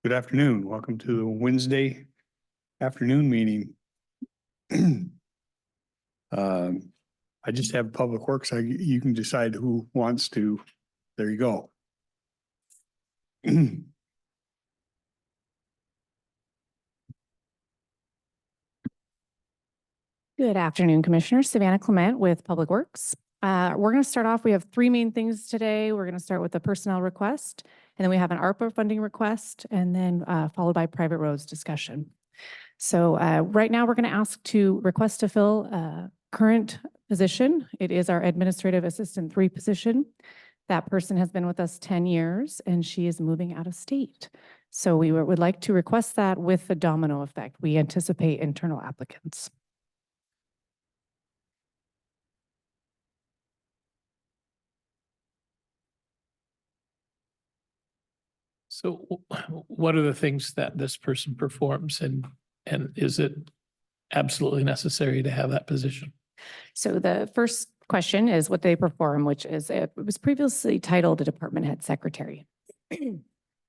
Good afternoon. Welcome to the Wednesday afternoon meeting. I just have Public Works. You can decide who wants to. There you go. Good afternoon, Commissioners. Savannah Clement with Public Works. We're going to start off. We have three main things today. We're going to start with the personnel request, and then we have an ARPA funding request, and then followed by private roads discussion. So right now, we're going to ask to request to fill a current position. It is our Administrative Assistant 3 position. That person has been with us 10 years, and she is moving out of state. So we would like to request that with the domino effect. We anticipate internal applicants. So what are the things that this person performs and is it absolutely necessary to have that position? So the first question is what they perform, which is it was previously titled a department head secretary.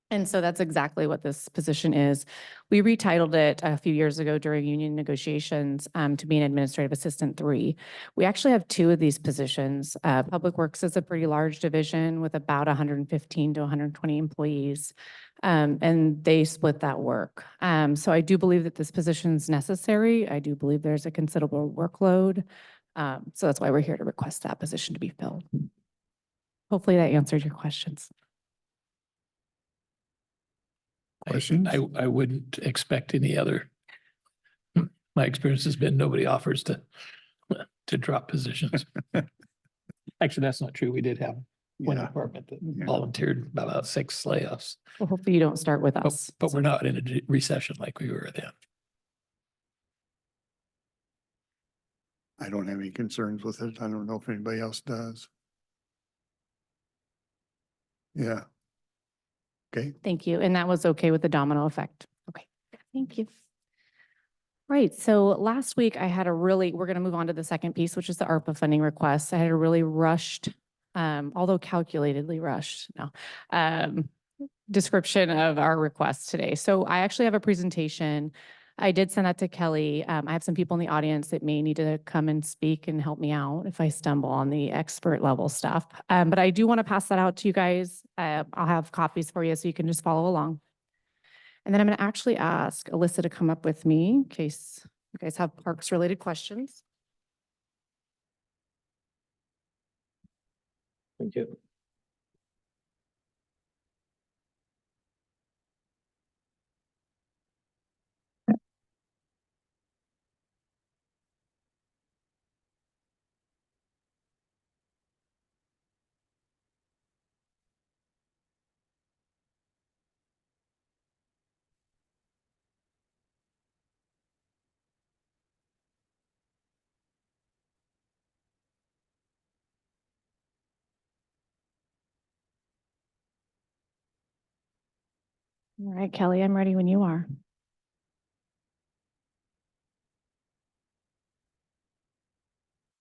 And so that's exactly what this position is. We retitled it a few years ago during union negotiations to be an Administrative Assistant 3. We actually have 2 of these positions. Public Works is a pretty large division with about 115 to 120 employees, and they split that work. So I do believe that this position is necessary. I do believe there's a considerable workload. So that's why we're here to request that position to be filled. Hopefully that answered your questions. Questions? I wouldn't expect any other. My experience has been nobody offers to drop positions. Actually, that's not true. We did have one Yeah. department that Yeah. volunteered about 6 layoffs, Well, hopefully you don't start with us. but we're not in a recession like we were then. I don't have any concerns with it. I don't know if anybody else does. Yeah. Okay. Thank you. And that was okay with the domino effect. Okay, thank you. Right, so last week I had we're going to move on to the second piece, which is the ARPA funding request. I had a really rushed, although calculatedly rushed, description of our request today. So I actually have a presentation. I did send that to Kelly. I have some people in the audience that may need to come and speak and help me out if I stumble on the expert level stuff. But I do want to pass that out to you guys. I'll have copies for you so you can just follow along. And then I'm going to actually ask Alyssa to come up with me in case you guys have parks related questions. Thank you. All right, Kelly, I'm ready when you are.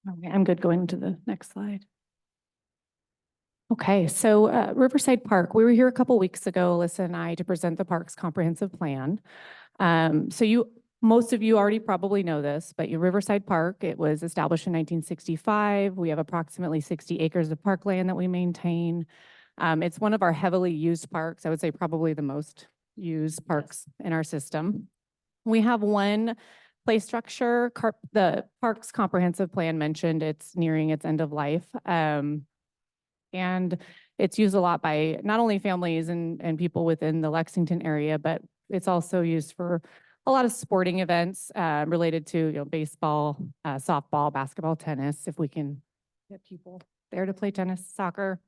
Okay, I'm good going to the next slide. Okay, so Riverside Park, we were here a couple weeks ago, Alyssa and I, to present the park's comprehensive plan. Most of you already probably know this, but Riverside Park, it was established in 1965. We have approximately 60 acres of parkland that we maintain. It's one of our heavily used parks. I would say probably the most used parks in our system. We have one play structure. The park's comprehensive plan mentioned it's nearing its end of life. And it's used a lot by not only families and people within the Lexington area, but it's also used for a lot of sporting events related to baseball, softball, basketball, tennis, if we can get people there to play tennis, soccer.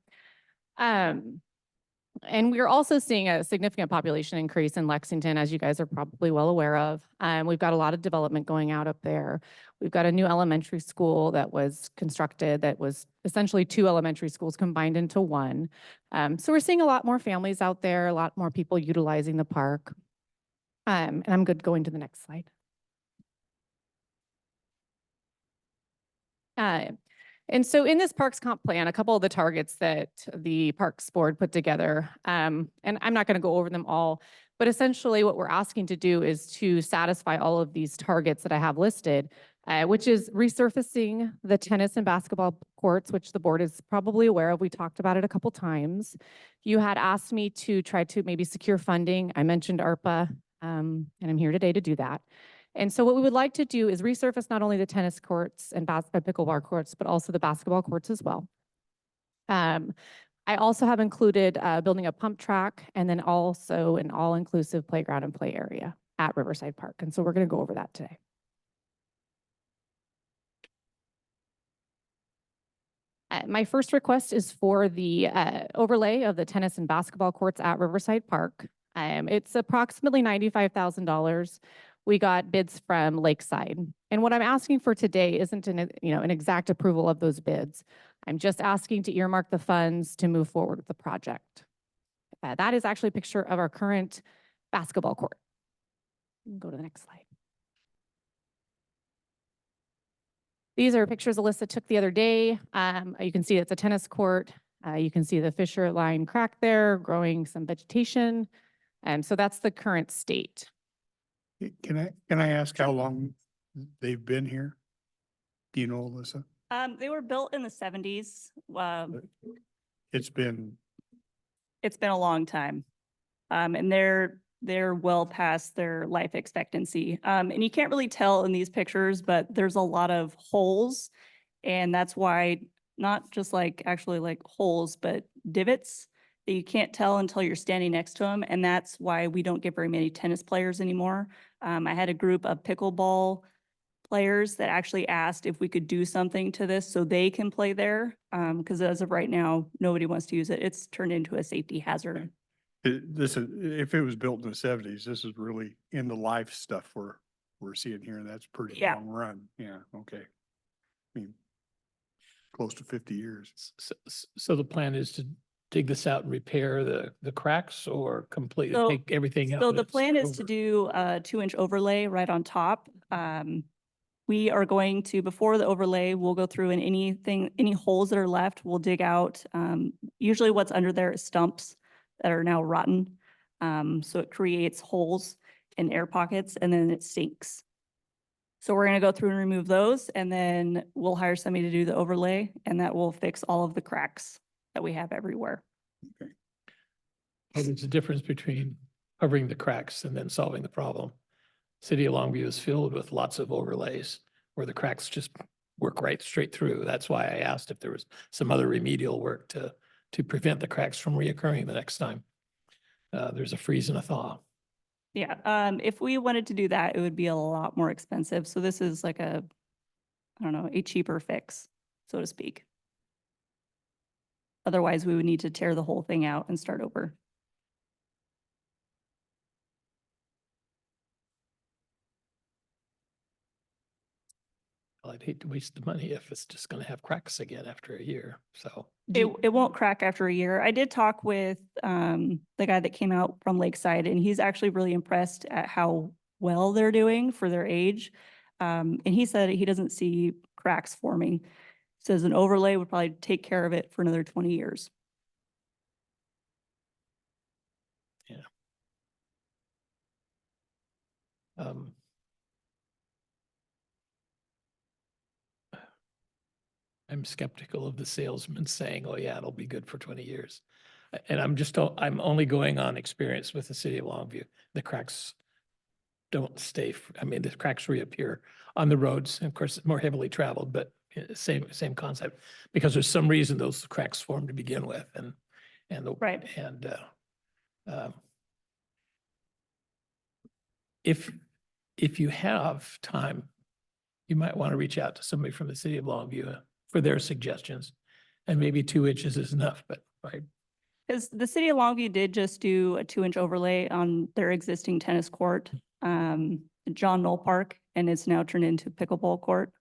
And we're also seeing a significant population increase in Lexington, as you guys are probably well aware of. We've got a lot of development going out up there. We've got a new elementary school that was constructed that was essentially 2 elementary schools combined into one. So we're seeing a lot more families out there, a lot more people utilizing the park. And I'm good going to the next slide. And so in this Parks Comp plan, a couple of the targets that the Parks Board put together, and I'm not going to go over them all, But essentially what we're asking to do is to satisfy all of these targets that I have listed, which is resurfacing the tennis and basketball courts, which the board is probably aware of. We talked about it a couple times. You had asked me to try to maybe secure funding. I mentioned ARPA, and I'm here today to do that. And so what we would like to do is resurface not only the tennis courts and pickleball courts, but also the basketball courts as well. I also have included building a pump track and then also an all-inclusive playground and play area at Riverside Park. And so we're going to go over that today. My first request is for the overlay of the tennis and basketball courts at Riverside Park. It's approximately $95,000. We got bids from Lakeside. And what I'm asking for today isn't an exact approval of those bids. I'm just asking to earmark the funds to move forward with the project. That is actually a picture of our current basketball court. Go to the next slide. These are pictures Alyssa took the other day. You can see it's a tennis court. You can see the fissure line crack there, growing some vegetation. So that's the current state. Can I ask how long they've been here? Do you know, Alyssa? They were built in the 70s. It's been, It's been a long time. And they're well past their life expectancy. And you can't really tell in these pictures, but there's a lot of holes. And that's why, not just actually holes, but divots that you can't tell until you're standing next to them. And that's why we don't get very many tennis players anymore. I had a group of pickleball players that actually asked if we could do something to this so they can play there. Because as of right now, nobody wants to use it. It's turned into a safety hazard. this is, if it was built in the 70s, this is really in the life stuff we're seeing here, and that's pretty Yeah. long run. Yeah, okay. I mean, close to 50 years. So the plan is to dig this out and repair the cracks or completely So- take everything out? So when the it's plan is to over? do a 2-inch overlay right on top. We are going to, before the overlay, we'll go through and any holes that are left, we'll dig out. Usually what's under there is stumps that are now rotten. So it creates holes and air pockets and then it sinks. So we're gonna go through and remove those and then we'll hire somebody to do the overlay and that will fix all of the cracks that we have everywhere. Well, there's a difference between covering the cracks and then solving the problem. City of Longview is filled with lots of overlays where the cracks just work right straight through. That's why I asked if there was some other remedial work to prevent the cracks from reoccurring the next time. There's a freeze and a thaw. Yeah, if we wanted to do that, it would be a lot more expensive. So this is like a cheaper fix, so to speak. Otherwise, we would need to tear the whole thing out and start over. Well, I'd hate to waste the money if it's just gonna have cracks again after a year, so. It won't crack after a year. I did talk with the guy that came out from Lakeside and he's actually really impressed at how well they're doing for their age. And he said he doesn't see cracks forming. Says an overlay would probably take care of it for another 20 years. Um, I'm skeptical of the salesman saying, oh yeah, it'll be good for 20 years. And I'm only going on experience with the city of Longview. The cracks don't stay, the cracks reappear on the roads. And of course, it's more heavily traveled, but same concept. Because there's some reason those cracks formed to begin with Right. If you have time, you might want to reach out to somebody from the city of Longview for their suggestions. And maybe 2 inches is enough, but right. Because the city of Longview did just do a 2-inch overlay on their existing tennis court, John Knoll Park, and it's now turned into pickleball court.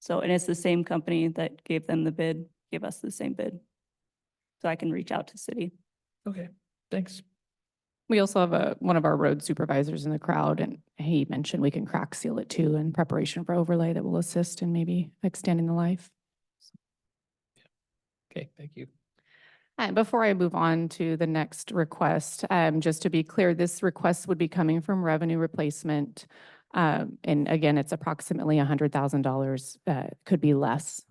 So, and it's the same company that gave them the bid, gave us the same bid. So I can reach out to city. Okay, thanks. We also have one of our road supervisors in the crowd, and he mentioned we can crack seal it too in preparation for overlay that will assist in maybe extending the life. Okay, thank you. And before I move on to the next request, just to be clear, this request would be coming from revenue replacement. And again, it's approximately $100,000, could be less.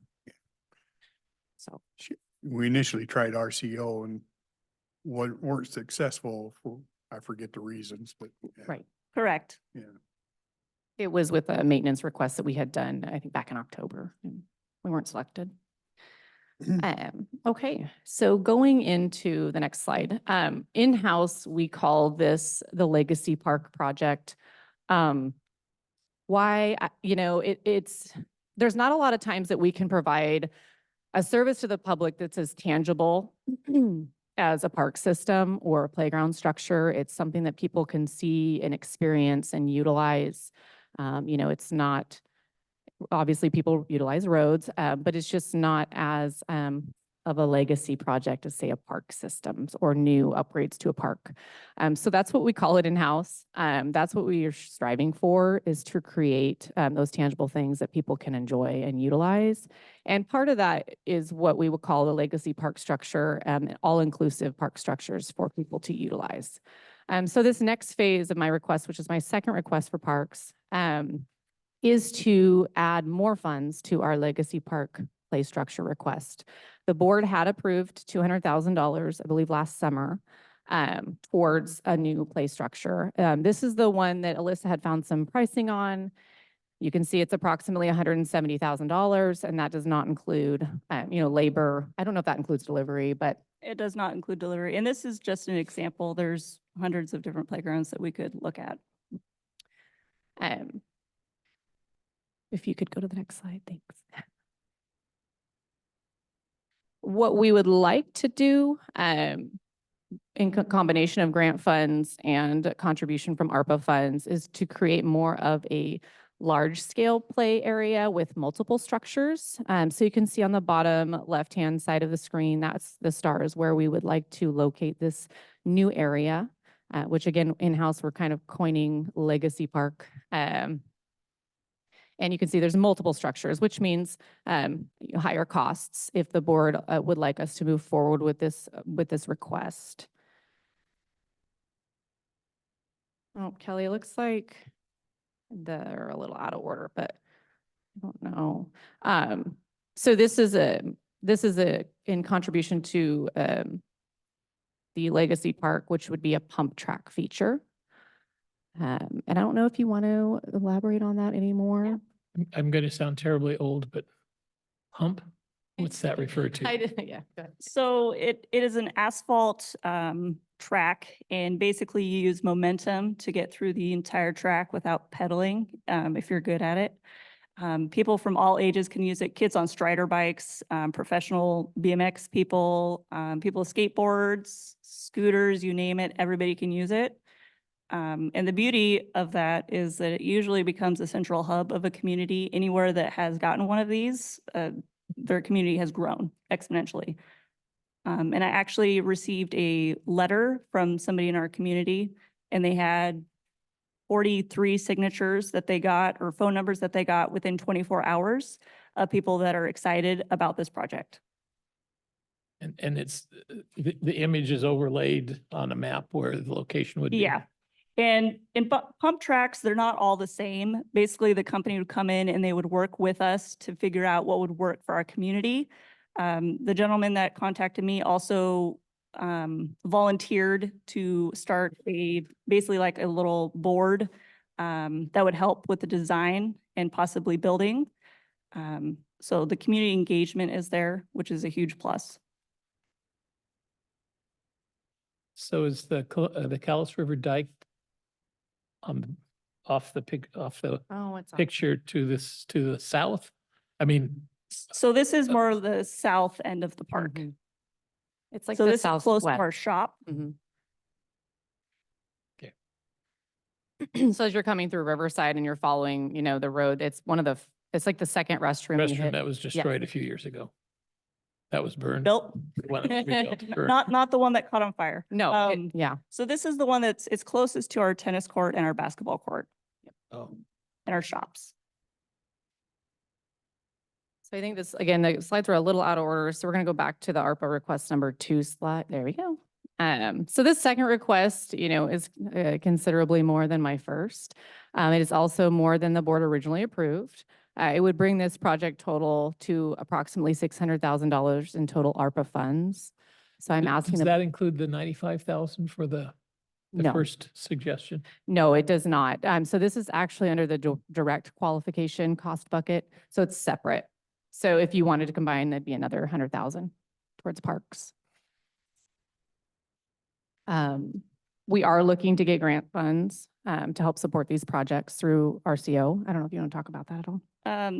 So, We initially tried RCO and weren't successful for, I forget the reasons, but. Yeah, right. Correct. Yeah. It was with a maintenance request that we had done, I think, back in October. And we weren't selected. Okay, so going into the next slide, in-house, we call this the Legacy Park Project. There's not a lot of times that we can provide a service to the public that's as tangible as a park system or a playground structure. It's something that people can see and experience and utilize. It's not, obviously people utilize roads, but it's just not as of a legacy project as, say, a park systems or new upgrades to a park. So that's what we call it in-house. That's what we are striving for, is to create those tangible things that people can enjoy and utilize. And part of that is what we would call the legacy park structure, all-inclusive park structures for people to utilize. So this next phase of my request, which is my second request for parks, is to add more funds to our legacy park play structure request. The board had approved $200,000, I believe, last summer towards a new play structure. This is the one that Alyssa had found some pricing on. You can see it's approximately $170,000, and that does not include, labor. I don't know if that includes delivery, but It does not include delivery. And this is just an example. There's hundreds of different playgrounds that we could look at. if you could go to the next slide, thanks. What we would like to do, in combination of grant funds and contribution from ARPA funds, is to create more of a large-scale play area with multiple structures. So you can see on the bottom left-hand side of the screen, that's the stars where we would like to locate this new area, which again, in-house, we're kind of coining Legacy Park. And you can see there's multiple structures, which means higher costs if the board would like us to move forward with this request. Oh, Kelly, it looks like they're a little out of order, but I don't know. So this is in contribution to the Legacy Park, which would be a pump track feature. And I don't know if you want to elaborate on that anymore. I'm going to sound terribly old, but pump, what's that refer to? Yeah, go ahead. So it is an asphalt track, and basically you use momentum to get through the entire track without pedaling, if you're good at it. People from all ages can use it. Kids on Strider bikes, professional BMX people, people with skateboards, scooters, you name it, everybody can use it. And the beauty of that is that it usually becomes a central hub of a community. Anywhere that has gotten one of these, their community has grown exponentially. And I actually received a letter from somebody in our community, and they had 43 signatures that they got, or phone numbers that they got within 24 hours of people that are excited about this project. And it's, the image is overlaid on a map where the location would be. Yeah. And in pump tracks, they're not all the same. Basically, the company would come in and they would work with us to figure out what would work for our community. The gentleman that contacted me also volunteered to start basically like a little board that would help with the design and possibly building. So the community engagement is there, which is a huge plus. So is the Calais River Dike off the Oh, it's on. picture to the south? I mean, So this is more of the south end of the park. Mhm. It's like So the this is close to southwest. our shop. Mhm. Okay. So as you're coming through Riverside and you're following, the road, it's it's like the second restroom you restroom hit. that was destroyed a few years ago. That was burned. Built, When it was rebuilt, burned. not the one that caught on fire. No, yeah. So this is the one it's closest to our tennis court and our basketball court Oh, and our shops. So I think this, again, the slides are a little out of order, so we're going to go back to the ARPA request number 2 slide. There we go. So this second request, is considerably more than my first. It is also more than the board originally approved. It would bring this project total to approximately $600,000 in total ARPA funds. So I'm asking, Does that include the 95,000 for the no, first suggestion? no, it does not. So this is actually under the direct qualification cost bucket, so it's separate. So if you wanted to combine, that'd be another 100,000 towards parks. We are looking to get grant funds to help support these projects through RCO. I don't know if you want to talk about that at all.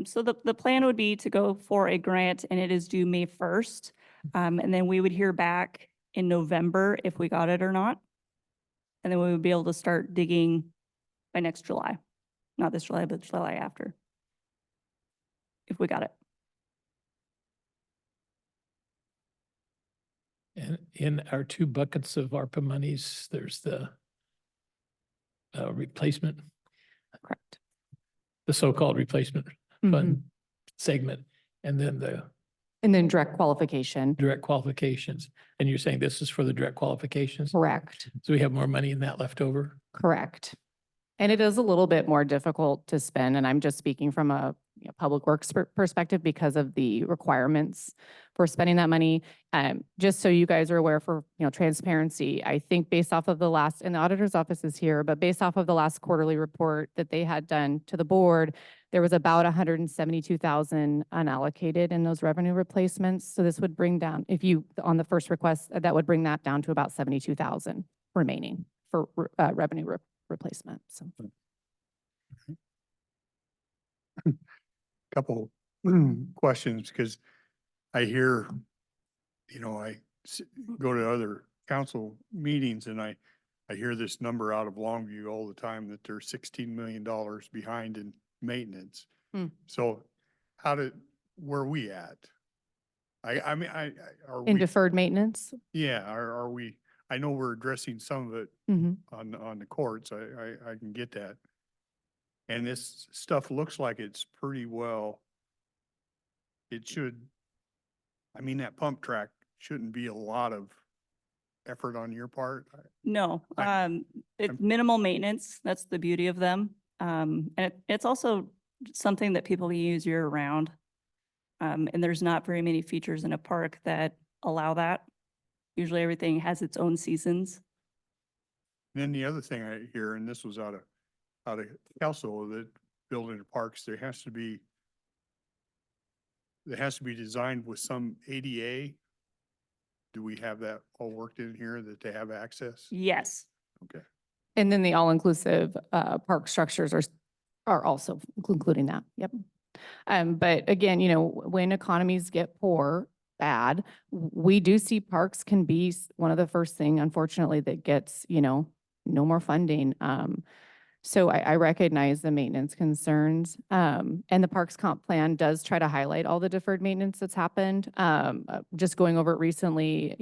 So the plan would be to go for a grant and it is due May 1st. And then we would hear back in November if we got it or not. And then we would be able to start digging by next July. Not this July, but July after. If we got it. And in our 2 buckets of ARPA monies, there's the replacement, Correct. the so-called replacement Mhm. fund segment, and then the And then direct qualification. direct qualifications. And you're saying this is for the direct qualifications? Correct. So we have more money in that left over? Correct. And it is a little bit more difficult to spend, and I'm just speaking from a public works perspective because of the requirements for spending that money. Just so you guys are aware for, transparency, I think based off of the last, and the auditor's office is here, but based off of the last quarterly report that they had done to the board, there was about 172,000 unallocated in those revenue replacements. So this would bring down, if you, on the first request, that would bring that down to about 72,000 remaining for revenue replacement, so. Couple questions, because I hear, go to other council meetings and I hear this number out of Longview all the time that they're $16 million behind in maintenance. Hmm. So where are we at? I mean, are In we, deferred maintenance? yeah, are we, I know we're addressing some of it Mhm. on the courts. I can get that. And this stuff looks like it's pretty well, it should, I mean, that pump track shouldn't be a lot of effort on your part. No, it's I'm- minimal maintenance. That's the beauty of them. And it's also something that people can use year round. And there's not very many features in a park that allow that. Usually everything has its own seasons. Then the other thing I hear, and this was out of council, that building the parks, there has to be designed with some ADA. Do we have that all worked in here that they have access? Yes. Okay. And then the all-inclusive park structures are also including that. Yep. But again, when economies get bad, we do see parks can be one of the first thing, unfortunately, that gets, no more funding. So I recognize the maintenance concerns. And the Parks Comp Plan does try to highlight all the deferred maintenance that's happened. Just going over it recently,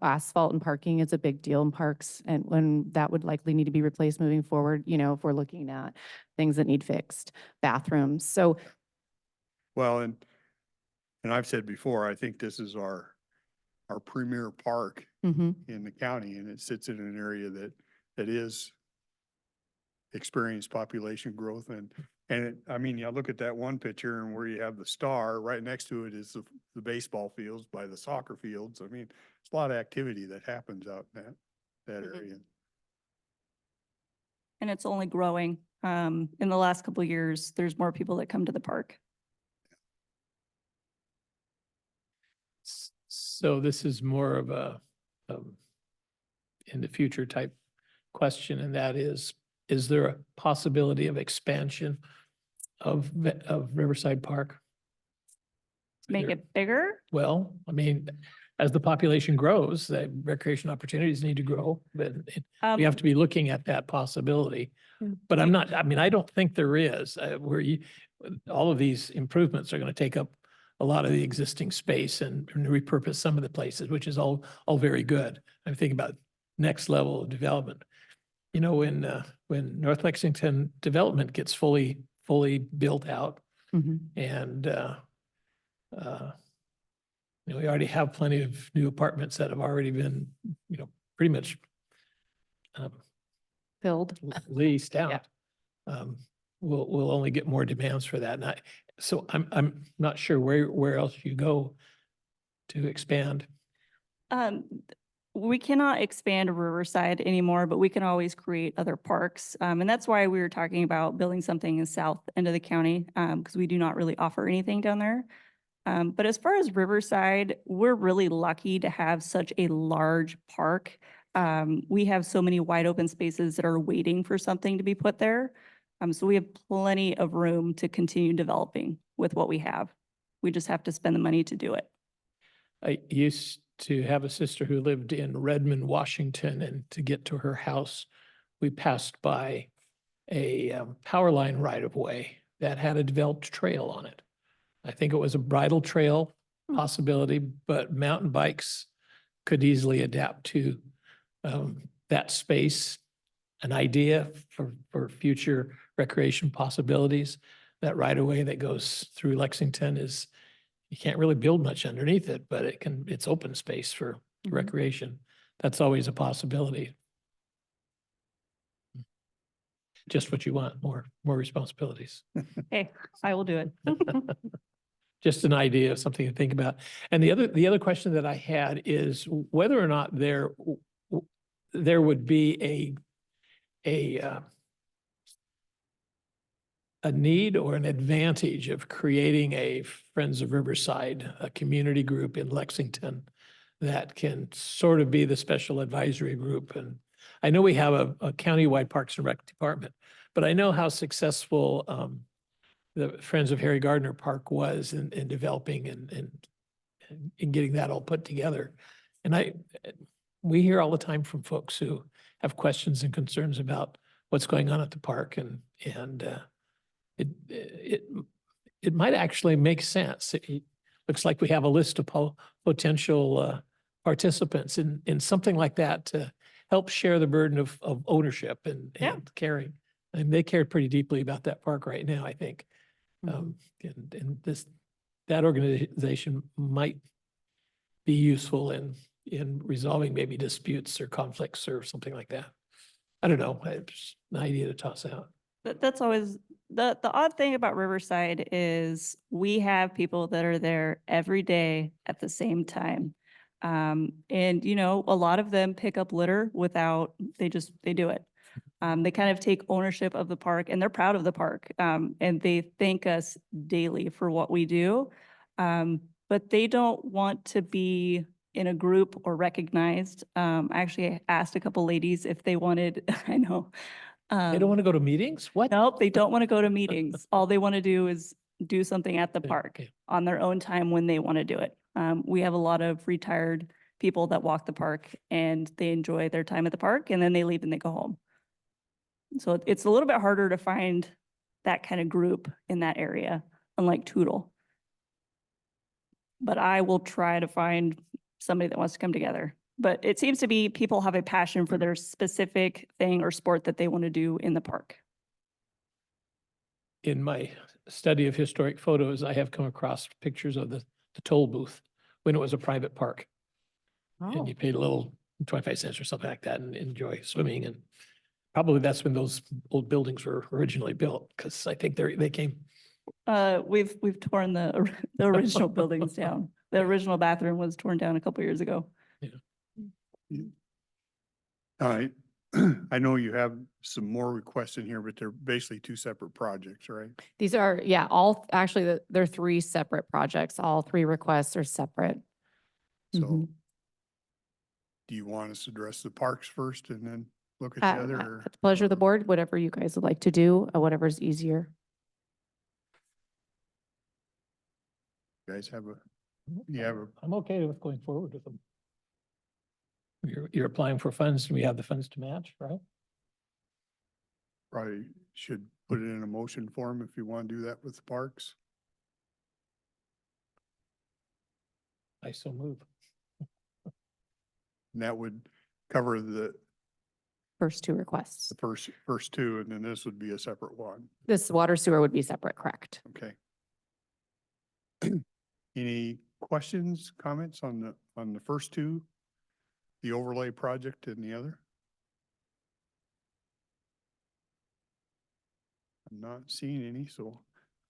asphalt and parking is a big deal in parks, and when that would likely need to be replaced moving forward, if we're looking at things that need fixed, bathrooms. So Well, and I've said before, I think this is our premier park mhm. in the county, and it sits in an area that is experienced population growth. I mean, you look at that one picture and where you have the star, right next to it is the baseball fields by the soccer fields. I mean, it's a lot of activity that happens out in that Mhm. area. And it's only growing. In the last couple of years, there's more people that come to the park. So this is more of a in the future type question, and that is there a possibility of expansion of Riverside Park? Make There- it bigger? Well, I mean, as the population grows, the recreation opportunities need to grow, but we have to be looking at that possibility. Yeah. But I don't think there is, all of these improvements are going to take up a lot of the existing space and repurpose some of the places, which is all very good. I'm thinking about next level of development. When North Lexington development gets fully built out Mhm. and We already have plenty of new apartments that have already been, pretty much Filled. leased Yeah. out. We'll only get more demands for that. And so I'm not sure where else you go to expand. We cannot expand Riverside anymore, but we can always create other parks. And that's why we were talking about building something in south end of the county, because we do not really offer anything down there. But as far as Riverside, we're really lucky to have such a large park. We have so many wide open spaces that are waiting for something to be put there. So we have plenty of room to continue developing with what we have. We just have to spend the money to do it. I used to have a sister who lived in Redmond, Washington, and to get to her house, we passed by a power line right of way that had a developed trail on it. I think it was a bridle trail possibility, but mountain bikes could easily adapt to that space. An idea for future recreation possibilities. That right of way that goes through Lexington is, you can't really build much underneath it, but it's open space for Mhm. recreation. That's always a possibility. Just what you want, more responsibilities. Hey, I will do it. Just an idea of something to think about. And the other question that I had is whether or not there would be a need or an advantage of creating a Friends of Riverside, a community group in Lexington that can sort of be the special advisory group. And I know we have a countywide Parks and Rec department, but I know how successful the Friends of Harry Gardner Park was in developing and in getting that all put together. And we hear all the time from folks who have questions and concerns about what's going on at the park, and it might actually make sense. It looks like we have a list of potential participants in something like that to help share the burden of ownership and Yeah. caring. And they care pretty deeply about that park right now, I think. Mhm. And that organization might be useful in resolving maybe disputes or conflicts or something like that. I don't know. It's an idea to toss out. That's always the odd thing about Riverside is we have people that are there every day at the same time. And a lot of them pick up litter without, they do it. They kind of take ownership of the park and they're proud of the park. And they thank us daily for what we do. But they don't want to be in a group or recognized. I actually asked a couple ladies if they wanted, I know. They don't want to go to meetings? What? Nope, they don't want to go to meetings. All they want to do is do something at the Yeah, park okay. on their own time when they want to do it. We have a lot of retired people that walk the park and they enjoy their time at the park and then they leave and they go home. So it's a little bit harder to find that kind of group in that area, unlike Tootle. But I will try to find somebody that wants to come together. But it seems to be people have a passion for their specific thing or sport that they want to do in the park. In my study of historic photos, I have come across pictures of the toll booth when it was a private park. And you paid a little 25 cents or something like that and enjoy swimming. And probably that's when those old buildings were originally built, because I think they came. We've torn the original buildings down. The original bathroom was torn down a couple years ago. All right. I know you have some more requests in here, but they're basically two separate projects, right? These are, actually, they're three separate projects. All three requests are separate. So Mhm. do you want us to address the parks first and then look at Uh, the other? or- At the pleasure of the board, whatever you guys would like to do, whatever's easier. You guys have I'm okay with going forward with them. You're applying for funds and we have the funds to match, right? probably should put it in a motion form if you want to do that with the parks. I so move. And that would cover the First two requests. first two, and then this would be a separate one. This water sewer would be separate, correct? Okay. Any questions, comments on the first two? The overlay project and the other? I'm not seeing any, so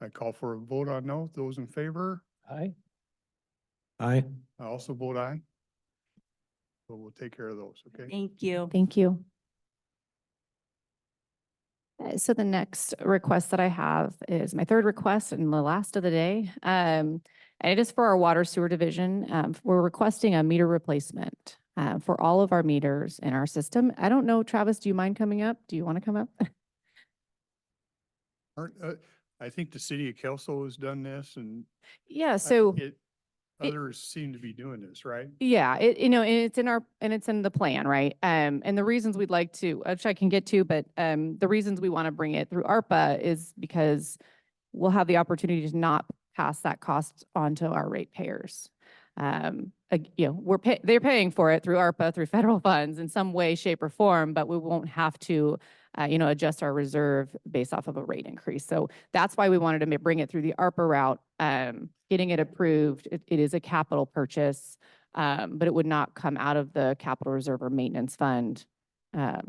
I call for a vote on no. Those in favor? Aye. Aye. I also vote aye. So we'll take care of those, okay? Thank you. Thank you. So the next request that I have is my third request and the last of the day. And it is for our water sewer division. We're requesting a meter replacement for all of our meters in our system. I don't know, Travis, do you mind coming up? Do you want to come up? Aren't, I think the city of Kelso has done this and Yeah, so. others seem to be doing this, right? Yeah, and it's in the plan, right? And the reasons we'd like to, which I can get to, but the reasons we want to bring it through ARPA is because we'll have the opportunity to not pass that cost on to our ratepayers. They're paying for it through ARPA, through federal funds in some way, shape, or form, but we won't have to, adjust our reserve based off of a rate increase. So that's why we wanted to bring it through the ARPA route. Getting it approved, it is a capital purchase, but it would not come out of the capital reserve or maintenance fund that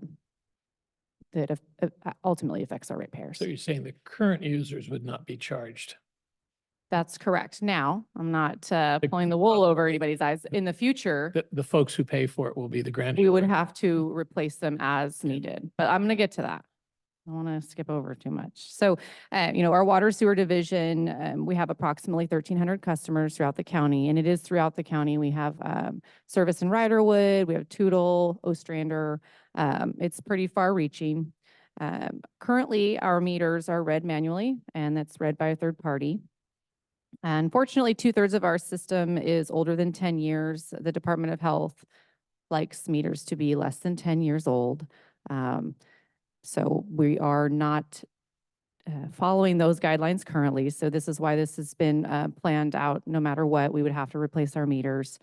ultimately affects our ratepayers. So you're saying the current users would not be charged? That's correct. Now, I'm not pulling the wool over anybody's eyes. In the future, The folks who pay for it will be the grant. we would have to replace them as needed, but I'm going to get to that. I don't want to skip over too much. So, our water sewer division, we have approximately 1,300 customers throughout the county, and it is throughout the county. We have service in Riderwood, we have Tootle, Ostrander. It's pretty far reaching. Currently, our meters are read manually, and that's read by a third party. Unfortunately, 2/3 of our system is older than 10 years. The Department of Health likes meters to be less than 10 years old. So we are not following those guidelines currently. So this is why this has been planned out. No matter what, we would have to replace our meters.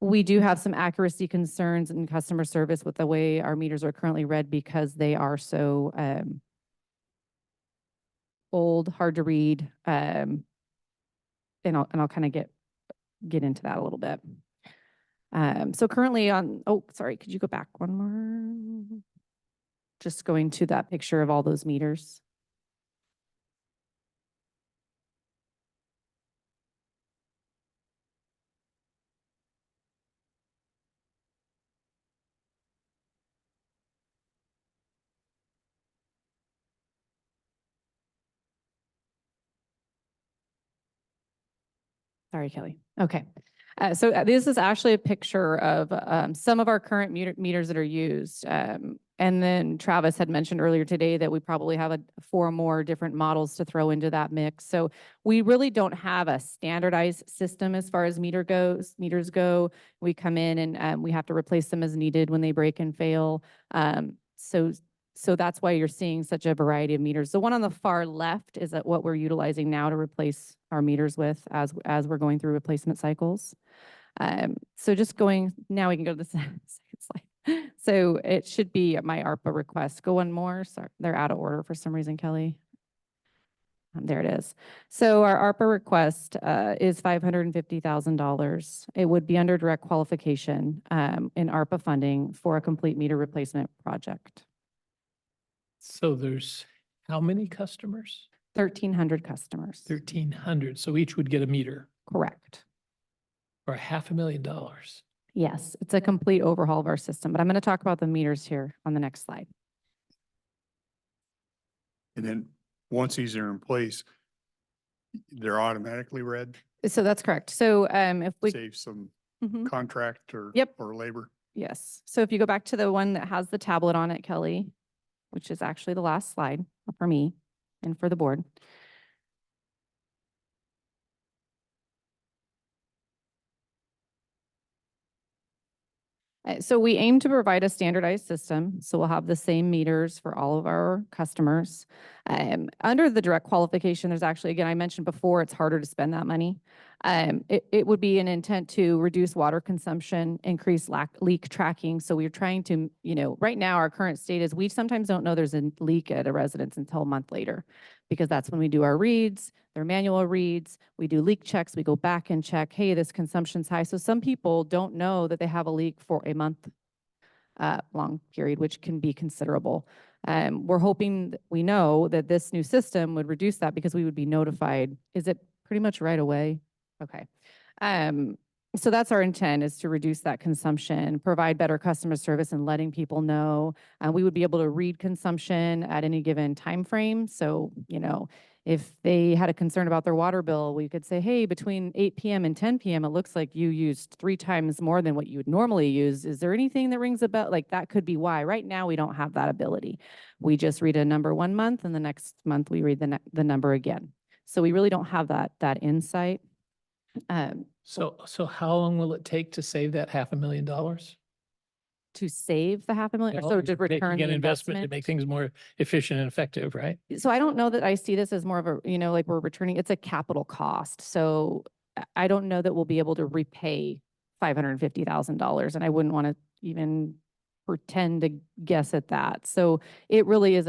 We do have some accuracy concerns in customer service with the way our meters are currently read because they are so old, hard to read. And I'll kind of get into that a little bit. So currently sorry, could you go back one more? Just going to that picture of all those meters. Sorry, Kelly. Okay. So this is actually a picture of some of our current meters that are used. And then Travis had mentioned earlier today that we probably have 4 more different models to throw into that mix. So we really don't have a standardized system as far as meters go. We come in and we have to replace them as needed when they break and fail. So that's why you're seeing such a variety of meters. The one on the far left is what we're utilizing now to replace our meters with as we're going through replacement cycles. So just going, now we can go to the second slide. So it should be my ARPA request. Go one more. Sorry, they're out of order for some reason, Kelly. There it is. So our ARPA request is $550,000. It would be under direct qualification in ARPA funding for a complete meter replacement project. So there's how many customers? 1,300 customers. 1,300. So each would get a meter Correct. for $500,000. Yes, it's a complete overhaul of our system, but I'm going to talk about the meters here on the next slide. And then once these are in place, they're automatically read, So that's correct. So if we, save some Mhm. contract or Yep. or labor. Yes. So if you go back to the one that has the tablet on it, Kelly, which is actually the last slide for me and for the board. So we aim to provide a standardized system. So we'll have the same meters for all of our customers. Under the direct qualification, there's actually, again, I mentioned before, it's harder to spend that money. It would be an intent to reduce water consumption, increase leak tracking. So we're trying to, right now our current state is we sometimes don't know there's a leak at a residence until a month later, because that's when we do our reads. their manual reads, we do leak checks, we go back and check, hey, this consumption's high. So some people don't know that they have a leak for a month long period, which can be considerable. We're hoping, we know that this new system would reduce that because we would be notified. Is it pretty much right away? Okay. So that's our intent, is to reduce that consumption, provide better customer service and letting people know. We would be able to read consumption at any given time frame. So, you know, if they had a concern about their water bill, we could say, hey, between 8 p.m. and 10 p.m., it looks like you used 3 times more than what you would normally use. Is there anything that rings a bell? Like, that could be why. Right now, we don't have that ability. We just read a number one month, and the next month we read the number again. So we really don't have that insight. So how long will it take to save that $500,000? To save the $500,000, or Well, so to you're making return the an investment to investment. make things more efficient and effective, right? So I don't know that I see this as more of a, you know, like we're returning, it's a capital cost. So I don't know that we'll be able to repay $550,000, and I wouldn't want to even pretend to guess at that. So it really is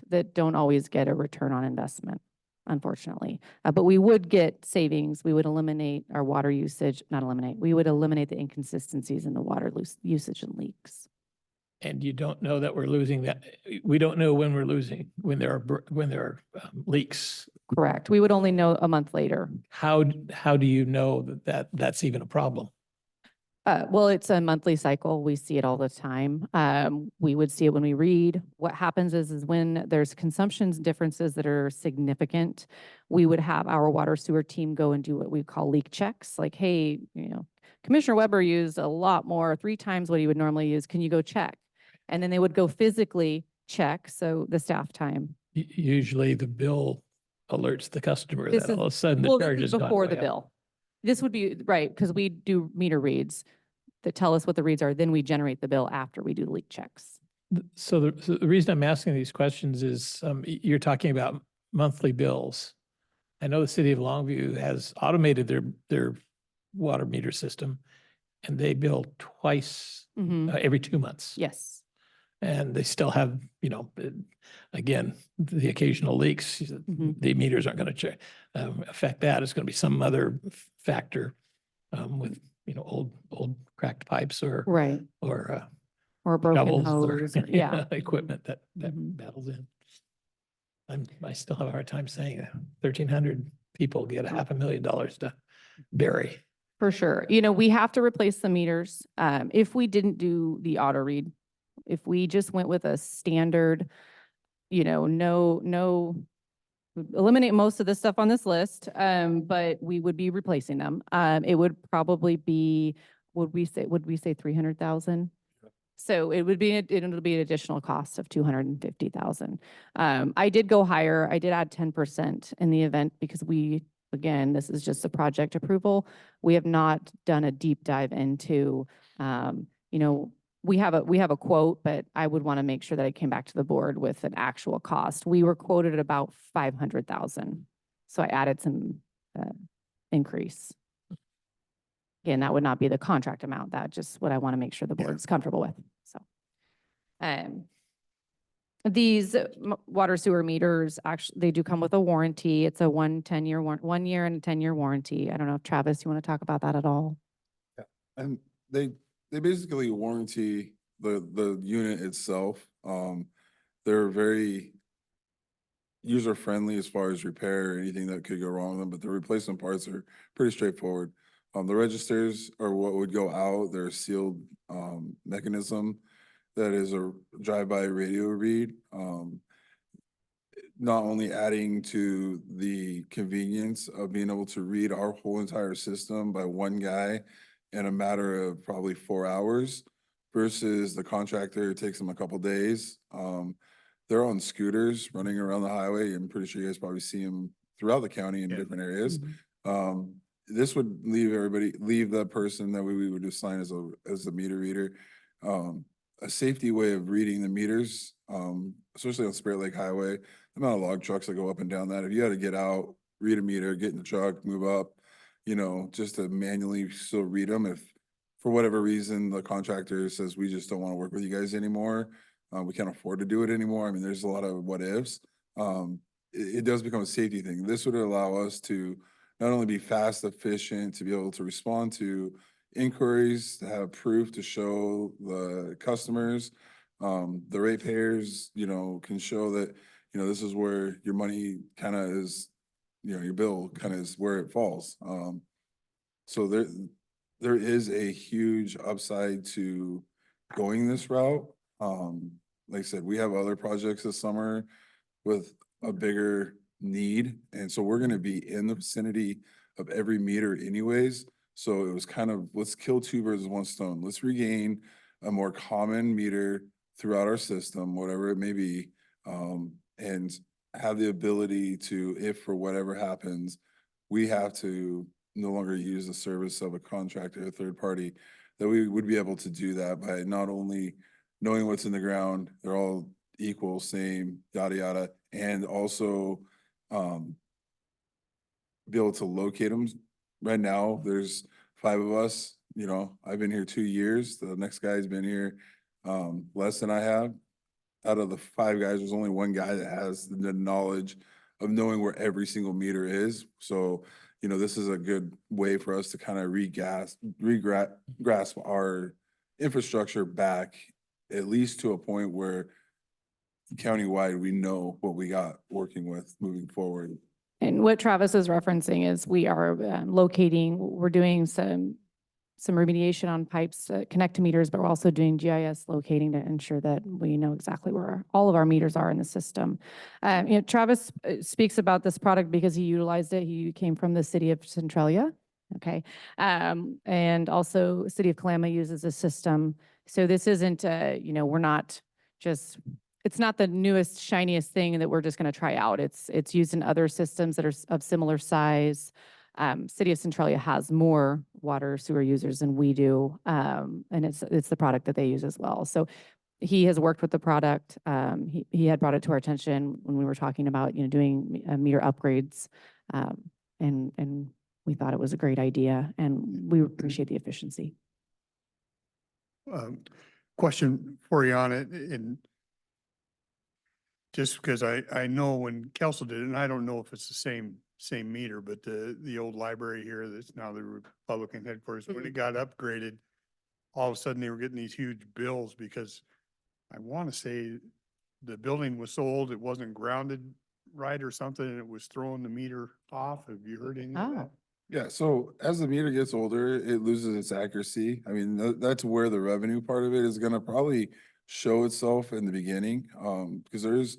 that don't always get a return on investment, unfortunately. But we would get savings. We would eliminate our water usage, not eliminate, we would eliminate the inconsistencies in the water usage and leaks. And you don't know that we're losing that. We don't know when we're losing, when there are leaks. Correct. We would only know a month later. How do you know that that's even a problem? Well, it's a monthly cycle. We see it all the time. We would see it when we read. What happens is when there's consumption differences that are significant, we would have our water sewer team go and do what we call leak checks. Like, hey, you know, Commissioner Weber used a lot more, 3 times what he would normally use. Can you go check? And then they would go physically check. So the staff time. Usually the bill alerts the customer This that is- all of a sudden the Well, charge this has is gone before way the up. bill. This would be, right, because we do meter reads that tell us what the reads are. Then we generate the bill after we do the leak checks. So the reason I'm asking these questions is you're talking about monthly bills. I know the city of Longview has automated their water meter system, and they bill twice every 2 months. Yes. And they still have, you know, again, the occasional leaks. The meters aren't going to affect that. It's going to be some other factor with, you know, old cracked pipes or Right. or Or a broken shovels or hose. Or, yeah. equipment that Mhm. battles in. I still have a hard time saying that 1,300 people get $500,000 to bury. For sure. You know, we have to replace the meters. If we didn't do the auto read, if we just went with a standard, you know, eliminate most of the stuff on this list, but we would be replacing them. It would probably be, would we say 300,000? So it would be, it'll be an additional cost of 250,000. I did go higher. I did add 10% in the event because again, this is just a project approval. We have not done a deep dive into, you know, we have a quote, but I would want to make sure that I came back to the board with an actual cost. We were quoted at about 500,000. So I added some increase. Again, that would not be the contract amount. That just what I want to make sure the board's comfortable with. So, these water sewer meters, actually, they do come with a warranty. It's a 1 year and a 10-year warranty. I don't know if Travis, you want to talk about that at all? And they basically warranty the unit itself. They're very user-friendly as far as repair or anything that could go wrong with them, but the replacement parts are pretty straightforward. The registers are what would go out. They're a sealed mechanism that is a drive-by radio read. Not only adding to the convenience of being able to read our whole entire system by one guy in a matter of probably 4 hours versus the contractor, it takes them a couple days. They're on scooters running around the highway. I'm pretty sure you guys probably see them throughout the county in different areas. This would leave that person that we would assign as a meter reader, a safety way of reading the meters, especially on Spirit Lake Highway. The amount of log trucks that go up and down that, if you had to get out, read a meter, get in the truck, move up, you know, just to manually still read them. If for whatever reason, the contractor says, we just don't want to work with you guys anymore, we can't afford to do it anymore. I mean, there's a lot of what ifs. it does become a safety thing. This would allow us to not only be fast, efficient, to be able to respond to inquiries, to have proof to show the customers, the ratepayers, can show that, this is where your money kind of is, your bill kind of is where it falls. So there is a huge upside to going this route. Like I said, we have other projects this summer with a bigger need. And so we're gonna be in the vicinity of every meter anyways. So it was kind of, let's kill two birds with one stone. Let's regain a more common meter throughout our system, whatever it may be. And have the ability to, if for whatever happens, we have to no longer use the service of a contractor, a third party, that we would be able to do that by not only knowing what's in the ground, they're all equal, same, yada, yada, and also be able to locate them. Right now, there's 5 of us, I've been here 2 years. The next guy's been here less than I have. Out of the 5 guys, there's only 1 guy that has the knowledge of knowing where every single meter is. So, this is a good way for us to kind of grasp our infrastructure back, at least to a point where countywide, we know what we got working with moving forward. And what Travis is referencing is we are we're doing some remediation on pipes that connect to meters, but we're also doing GIS locating to ensure that we know exactly where all of our meters are in the system. Travis speaks about this product because he utilized it. He came from the city of Centralia. Okay. And also city of Kalama uses a system. So this isn't, we're not just, it's not the newest, shiniest thing that we're just going to try out. It's used in other systems that are of similar size. City of Centralia has more water sewer users than we do. And it's the product that they use as well. So he has worked with the product. He had brought it to our attention when we were talking about, doing meter upgrades. And we thought it was a great idea and we appreciate the efficiency. Question for you on it, and just because I know when Kelso did it, and I don't know if it's the same meter, but the old library here that's now the Republican headquarters, when it got upgraded, all of a sudden they were getting these huge bills because I want to say the building was so old, it wasn't grounded right or something, and it was throwing the meter off. Have you heard any of that? Oh. Yeah, so as the meter gets older, it loses its accuracy. I mean, that's where the revenue part of it is gonna probably show itself in the beginning. Because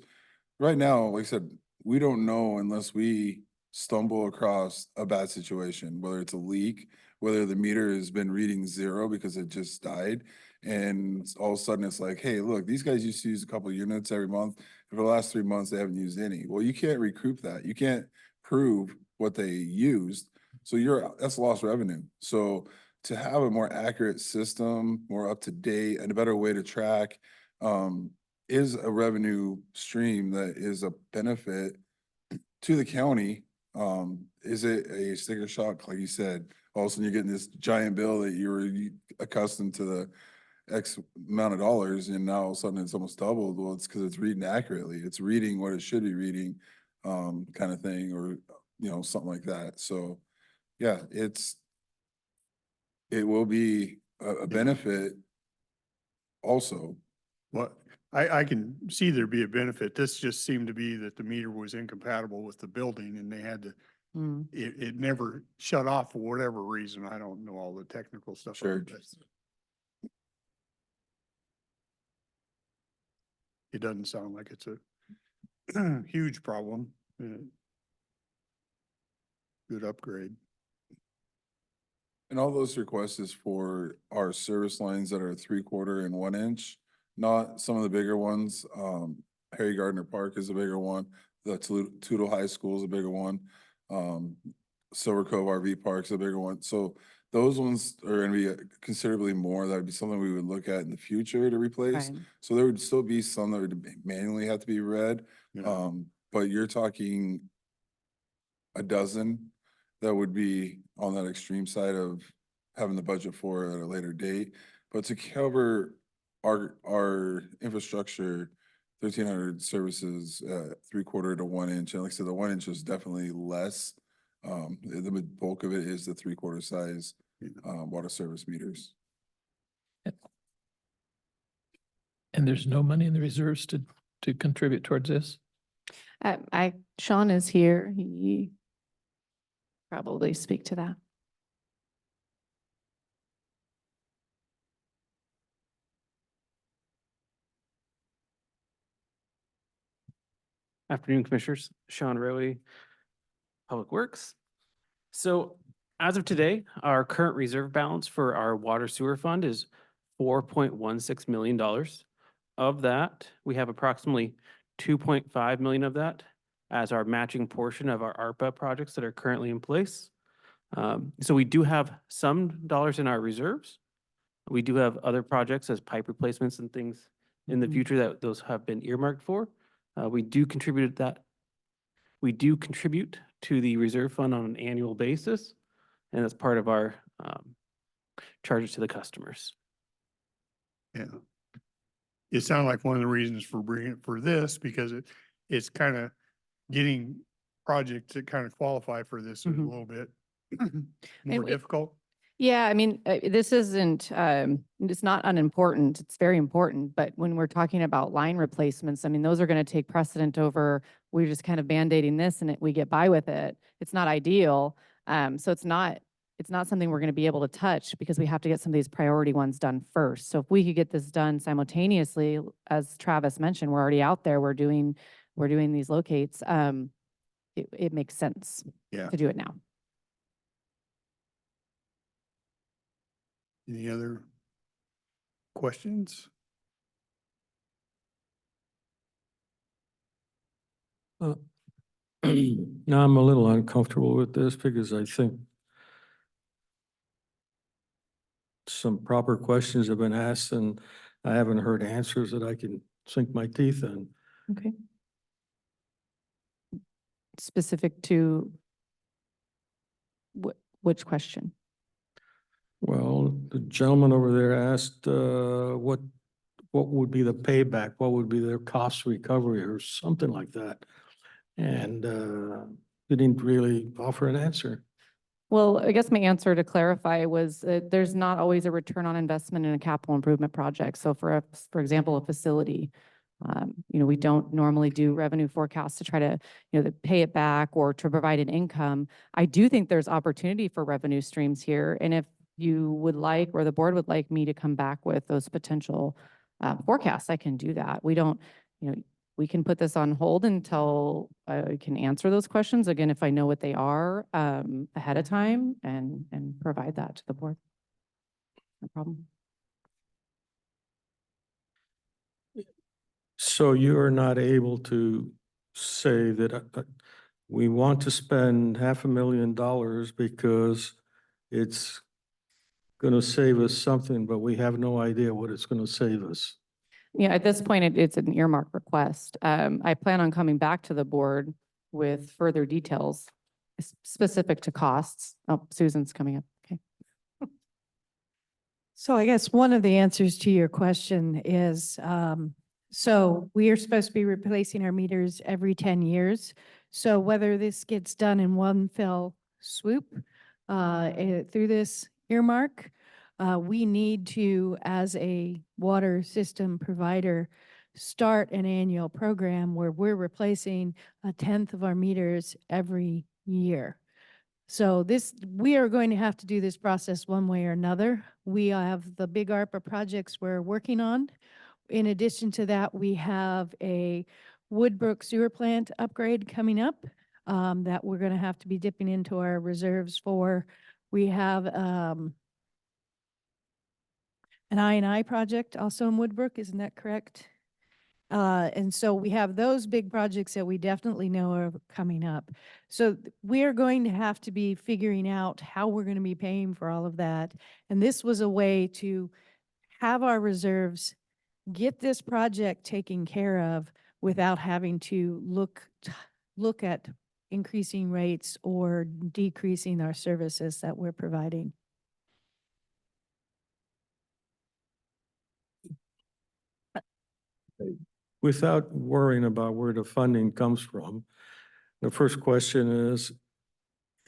right now, like I said, we don't know unless we stumble across a bad situation, whether it's a leak, whether the meter has been reading 0 because it just died. And all of a sudden it's like, hey, look, these guys used to use a couple of units every month. For the last 3 months, they haven't used any. Well, you can't recoup that. You can't prove what they used. So that's lost revenue. So to have a more accurate system, more up to date, and a better way to track is a revenue stream that is a benefit to the county. Is it a sticker shock? Like you said, all of a sudden you're getting this giant bill that you were accustomed to the X amount of dollars, and now all of a sudden it's almost doubled. Well, it's because it's reading accurately. It's reading what it should be reading, kind of thing, or something like that. So yeah, it will be a benefit also. Well, I can see there'd be a benefit. This just seemed to be that the meter was incompatible with the building and they had to, Mm. it never shut off for whatever reason. I don't know all the technical stuff. Sure. But it doesn't sound like it's a huge problem. Good upgrade. And all those requests is for our service lines that are 3/4 and 1 inch, not some of the bigger ones. Harry Gardner Park is a bigger one. The Toutle High School is a bigger one. Silver Cove RV Park's a bigger one. So those ones are gonna be considerably more. That'd be something we would look at in the future to replace. Right. So there would still be some that would manually have to be read. Yeah. But you're talking a dozen that would be on that extreme side of having the budget for at a later date. But to cover our infrastructure 1,300 services, 3/4 to 1 inch. And like I said, the 1 inch is definitely less. The bulk of it is the 3/4 size, water service meters. And there's no money in the reserves to contribute towards this? Sean is here. He probably speak to that. Afternoon, Commissioners. Sean Rowe, Public Works. So as of today, our current reserve balance for our water sewer fund is $4.16 million. Of that, we have approximately 2.5 million of that as our matching portion of our ARPA projects that are currently in place. So we do have some dollars in our reserves. We do have other projects as pipe replacements and things in the future that those have been earmarked for. We do contribute to the reserve fund on an annual basis, and that's part of our charges to the customers. Yeah. It sounded like one of the reasons for bringing it for this, because it's kind of getting projects that kind of qualify for this is a Mhm. little bit And more it- difficult. Yeah, I mean, this isn't, it's not unimportant. It's very important. But when we're talking about line replacements, I mean, those are going to take precedent over, we're just kind of band-aiding this and we get by with it. It's not ideal. So it's not something we're going to be able to touch because we have to get some of these priority ones done first. So if we could get this done simultaneously, as Travis mentioned, we're already out there, we're doing these locates. It makes sense Yeah. to do it now. Any other questions? Now I'm a little uncomfortable with this because I think some proper questions have been asked and I haven't heard answers that I can sink my teeth in. Okay. Specific to which question? Well, the gentleman over there asked, what would be the payback? What would be their cost recovery or something like that? And, he didn't really offer an answer. Well, I guess my answer to clarify was that there's not always a return on investment in a capital improvement project. So for example, a facility, we don't normally do revenue forecasts to try to, to pay it back or to provide an income. I do think there's opportunity for revenue streams here. And if you would like, or the board would like me to come back with those potential forecasts, I can do that. We don't, we can put this on hold until I can answer those questions again, if I know what they are ahead of time and provide that to the board. No problem. So you are not able to say that we want to spend $500,000 because it's going to save us something, but we have no idea what it's going to save us. Yeah, at this point, it's an earmark request. I plan on coming back to the board with further details specific to costs. Oh, Susan's coming up. Okay. So I guess one of the answers to your question is, so we are supposed to be replacing our meters every 10 years. So whether this gets done in one fell swoop through this earmark, we need to, as a water system provider, start an annual program where we're replacing 1/10 of our meters every year. So we are going to have to do this process one way or another. We have the big ARPA projects we're working on. In addition to that, we have a Woodbrook sewer plant upgrade coming up that we're going to have to be dipping into our reserves for. We have an I&I project also in Woodbrook, isn't that correct? And so we have those big projects that we definitely know are coming up. So we are going to have to be figuring out how we're going to be paying for all of that. And this was a way to have our reserves, get this project taken care of without having to look at increasing rates or decreasing our services that we're providing. without worrying about where the funding comes from, the first question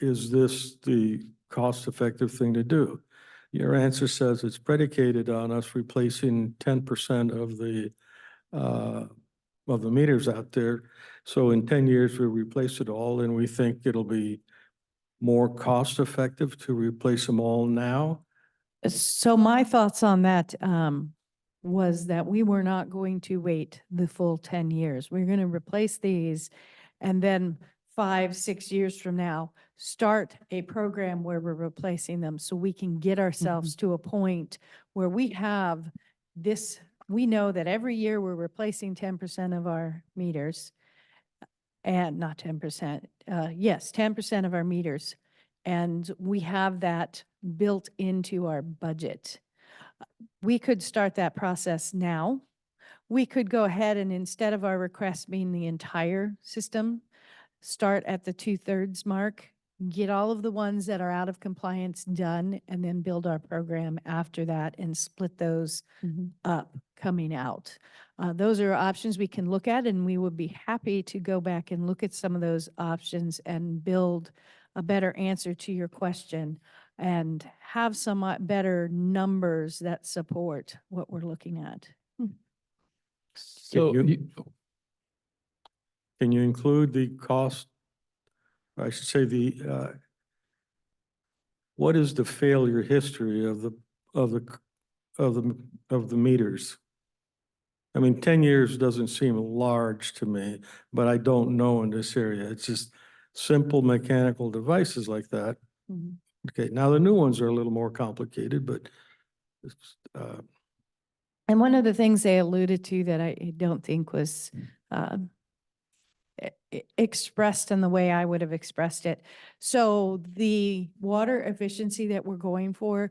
is this the cost-effective thing to do? Your answer says it's predicated on us replacing 10% of the meters out there. So in 10 years, we replace it all, and we think it'll be more cost-effective to replace them all now? So my thoughts on that was that we were not going to wait the full 10 years. We're going to replace these and then 5, 6 years from now, start a program where we're replacing them so we can get ourselves to a point where we have this, we know that every year we're replacing 10% of our meters. And not 10%, yes, 10% of our meters. And we have that built into our budget. We could start that process now. We could go ahead and instead of our request being the entire system, start at the 2/3 mark, get all of the ones that are out of compliance done, and then build our program after that and split those up coming out. Those are options we can look at, and we would be happy to go back and look at some of those options and build a better answer to your question and have some better numbers that support what we're looking at. So you- Can you include the cost? I should say what is the failure history of the meters? I mean, 10 years doesn't seem large to me, but I don't know in this area. It's just simple mechanical devices like that. Mhm. Okay, now the new ones are a little more complicated, but it's, And one of the things they alluded to that I don't think was expressed in the way I would have expressed it. So the water efficiency that we're going for,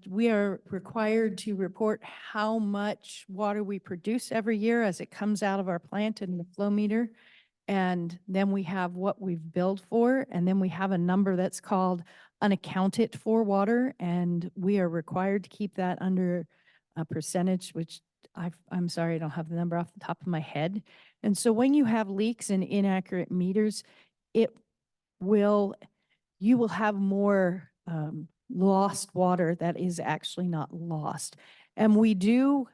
we are required to report how much water we produce every year as it comes out of our plant in the flow meter. And then we have what we've billed for, and then we have a number that's called unaccounted for water, and we are required to keep that under a percentage, which I'm sorry, I don't have the number off the top of my head. And so when you have leaks and inaccurate meters, you will have more lost water that is actually not lost. And we do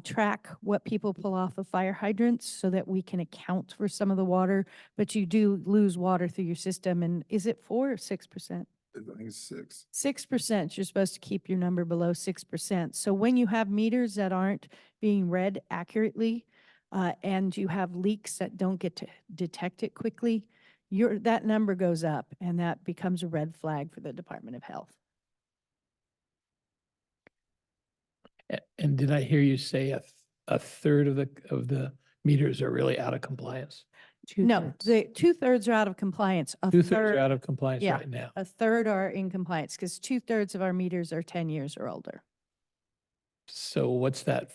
track what people pull off of fire hydrants so that we can account for some of the water, but you do lose water through your system. And is it 4 or 6%? I think it's 6. 6%, you're supposed to keep your number below 6%. So when you have meters that aren't being read accurately, and you have leaks that don't get to detect it quickly, that number goes up, and that becomes a red flag for the Department of Health. And did I hear you say a third of the meters are really out of compliance? No, the 2/3 are out of compliance. A 2/3 third, are out of compliance yeah. right now. a third are in compliance because 2/3 of our meters are 10 years or older. So what's that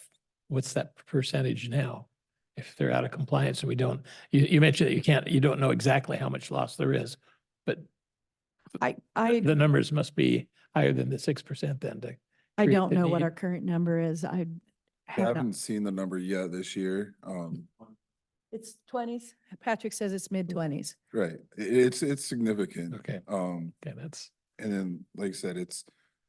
percentage now? If they're out of compliance and we don't, you mentioned that you don't know exactly how much loss there is, but the numbers must be higher than the 6% then. I treat don't the know what need. our current number is. I I have not. haven't seen the number yet this year. It's 20s. Patrick says it's mid-20s. Right. It's significant. Okay, Um, okay, that's, and then, like I said,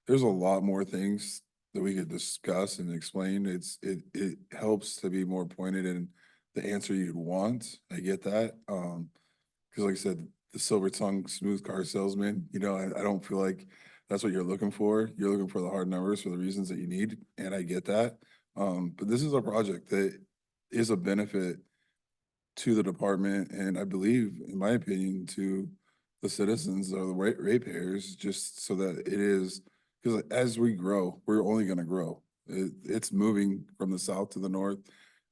there's a lot more things that we could discuss and explain. It helps to be more pointed in the answer you'd want. I get that. Cause like I said, the silver tongue smooth car salesman, I don't feel like that's what you're looking for. You're looking for the hard numbers for the reasons that you need. And I get that. But this is a project that is a benefit to the department, and I believe, in my opinion, to the citizens or the ratepayers, just so that it is, because as we grow, we're only going to grow. It's moving from the south to the north.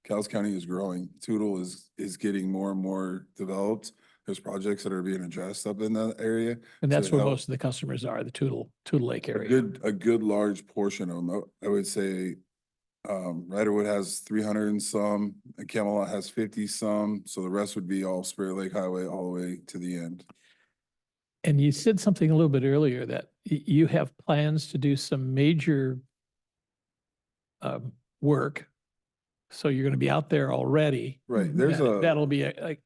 Cowles County is growing. Toutle is getting more and more developed. There's projects that are being addressed up in that area. and that's to where help- most of the customers are, the Toutle Lake A area. good large portion of them. I would say Riderwood has 300 and some, and Camelot has 50 some, so the rest would be all Spirit Lake Highway all the way to the end. And you said something a little bit earlier that you have plans to do some major work So you're going to be out there already. Right, there's That'll a, be like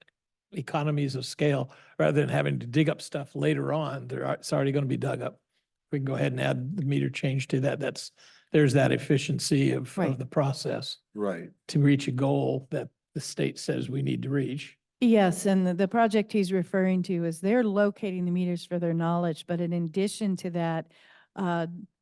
economies of scale rather than having to dig up stuff later on. It's already going to be dug up. We can go ahead and add the meter change to that. There's that efficiency of Right. the process right, to reach a goal that the state says we need to reach. Yes, and the project he's referring to is they're locating the meters for their knowledge, but in addition to that,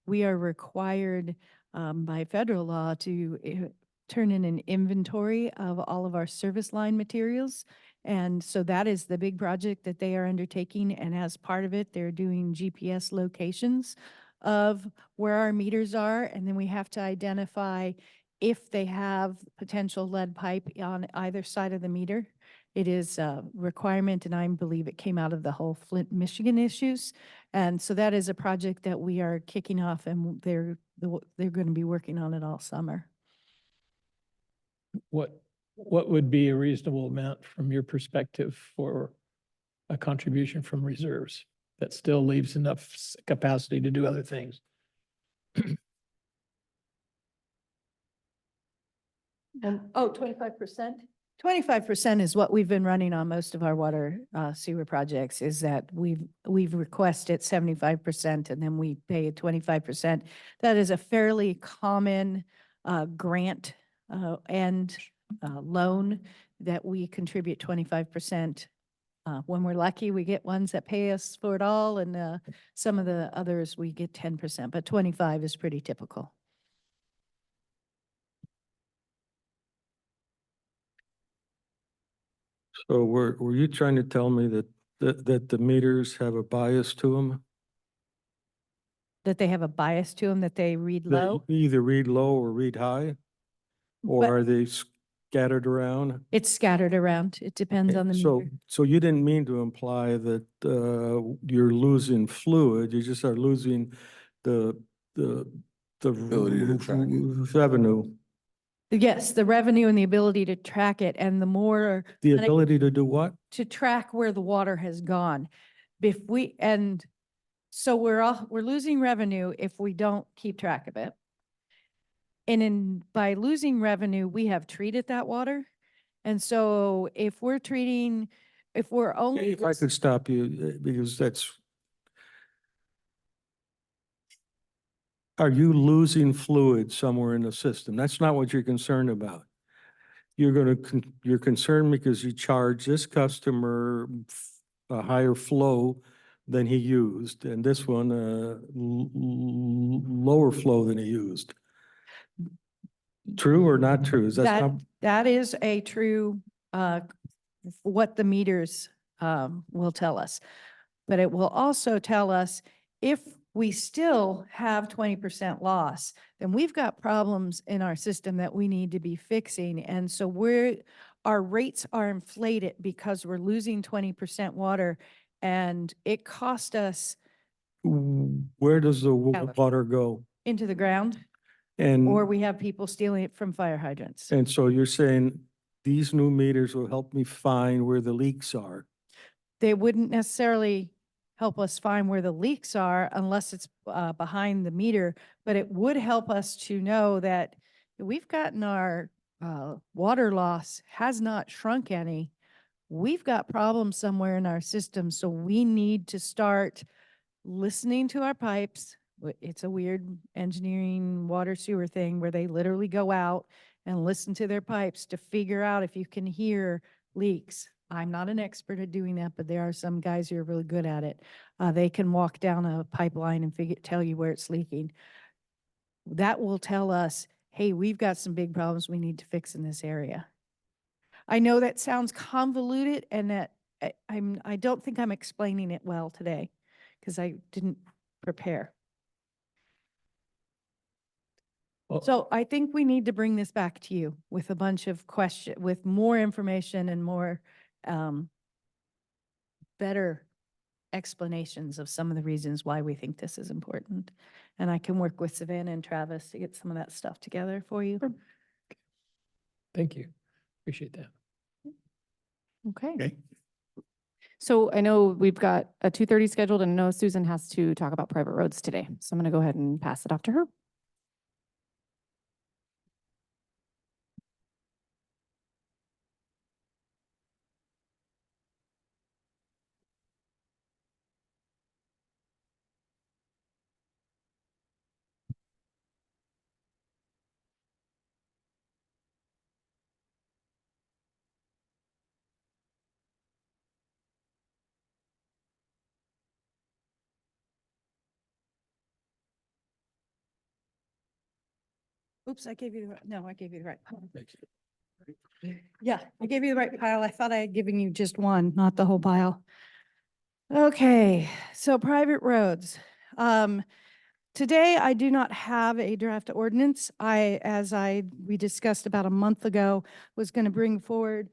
we are required by federal law to turn in an inventory of all of our service line materials. And so that is the big project that they are undertaking, and as part of it, they're doing GPS locations of where our meters are, and then we have to identify if they have potential lead pipe on either side of the meter. It is a requirement, and I believe it came out of the whole Flint, Michigan issues. And so that is a project that we are kicking off, and they're going to be working on it all summer. What would be a reasonable amount from your perspective for a contribution from reserves that still leaves enough capacity to do other things? Oh, 25%? 25% is what we've been running on most of our water sewer projects, is that we've requested 75% and then we pay 25%. That is a fairly common grant and loan that we contribute 25%. When we're lucky, we get ones that pay us for it all, and some of the others we get 10%, but 25 is pretty typical. So were you trying to tell me that the meters have a bias to them? That they have a bias to them, that they read They low. either read low or read high? Or But are they scattered around? it's scattered around. It depends on the So, meter. so you didn't mean to imply that you're losing fluid, you just are losing the Ability to track it. revenue, Yes, the revenue and the ability to track it, and the more the And it- ability to do what? to track where the water has gone. So we're losing revenue if we don't keep track of it. And by losing revenue, we have treated that water. And so if we're only. If I could stop you, because are you losing fluid somewhere in the system? That's not what you're concerned about. You're concerned because you charge this customer a higher flow than he used, and this one, lower flow than he used. True or not true? Is that not? That is a true, what the meters will tell us. But it will also tell us if we still have 20% loss, then we've got problems in our system that we need to be fixing. And so our rates are inflated because we're losing 20% water, and it cost us Where does the water go? into the ground, And. or we have people stealing it from fire hydrants. And so you're saying these new meters will help me find where the leaks are? They wouldn't necessarily help us find where the leaks are unless it's behind the meter, but it would help us to know that we've gotten our water loss has not shrunk any. We've got problems somewhere in our system, so we need to start listening to our pipes. It's a weird engineering water sewer thing where they literally go out and listen to their pipes to figure out if you can hear leaks. I'm not an expert at doing that, but there are some guys who are really good at it. They can walk down a pipeline and tell you where it's leaking. That will tell us, hey, we've got some big problems we need to fix in this area. I know that sounds convoluted, and that I don't think I'm explaining it well today because I didn't prepare. Well, So I think we need to bring this back to you with a bunch of with more information and more better explanations of some of the reasons why we think this is important. And I can work with Savannah and Travis to get some of that stuff together for you. thank you. Appreciate that. Okay. Okay. So I know we've got a 2:30 scheduled, and I know Susan has to talk about private roads today. So I'm going to go ahead and pass it off to her. Oops, I gave you, no, I gave you the right pile. Yeah, I gave you the right pile. I thought I had given you just one, not the whole pile. Okay, so private roads. Today I do not have a draft ordinance. We discussed about a month ago, was going to bring forward,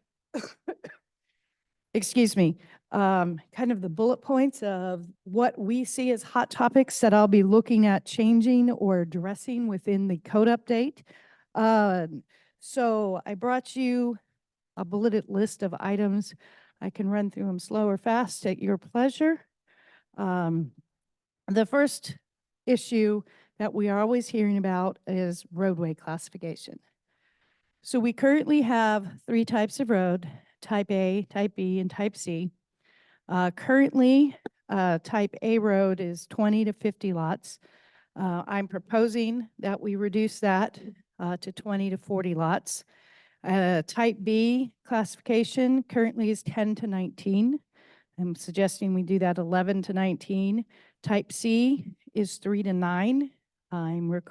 excuse me, kind of the bullet points of what we see as hot topics that I'll be looking at changing or addressing within the code update. So I brought you a bulleted list of items. I can run through them slow or fast at your pleasure. The first issue that we are always hearing about is roadway classification. So we currently have 3 types of road: type A, type B, and type C. Currently, type A road is 20 to 50 lots. I'm proposing that we reduce that to 20 to 40 lots. Type B classification currently is 10 to 19. I'm suggesting we do that 11 to 19. Type C is 3 to 9. I'm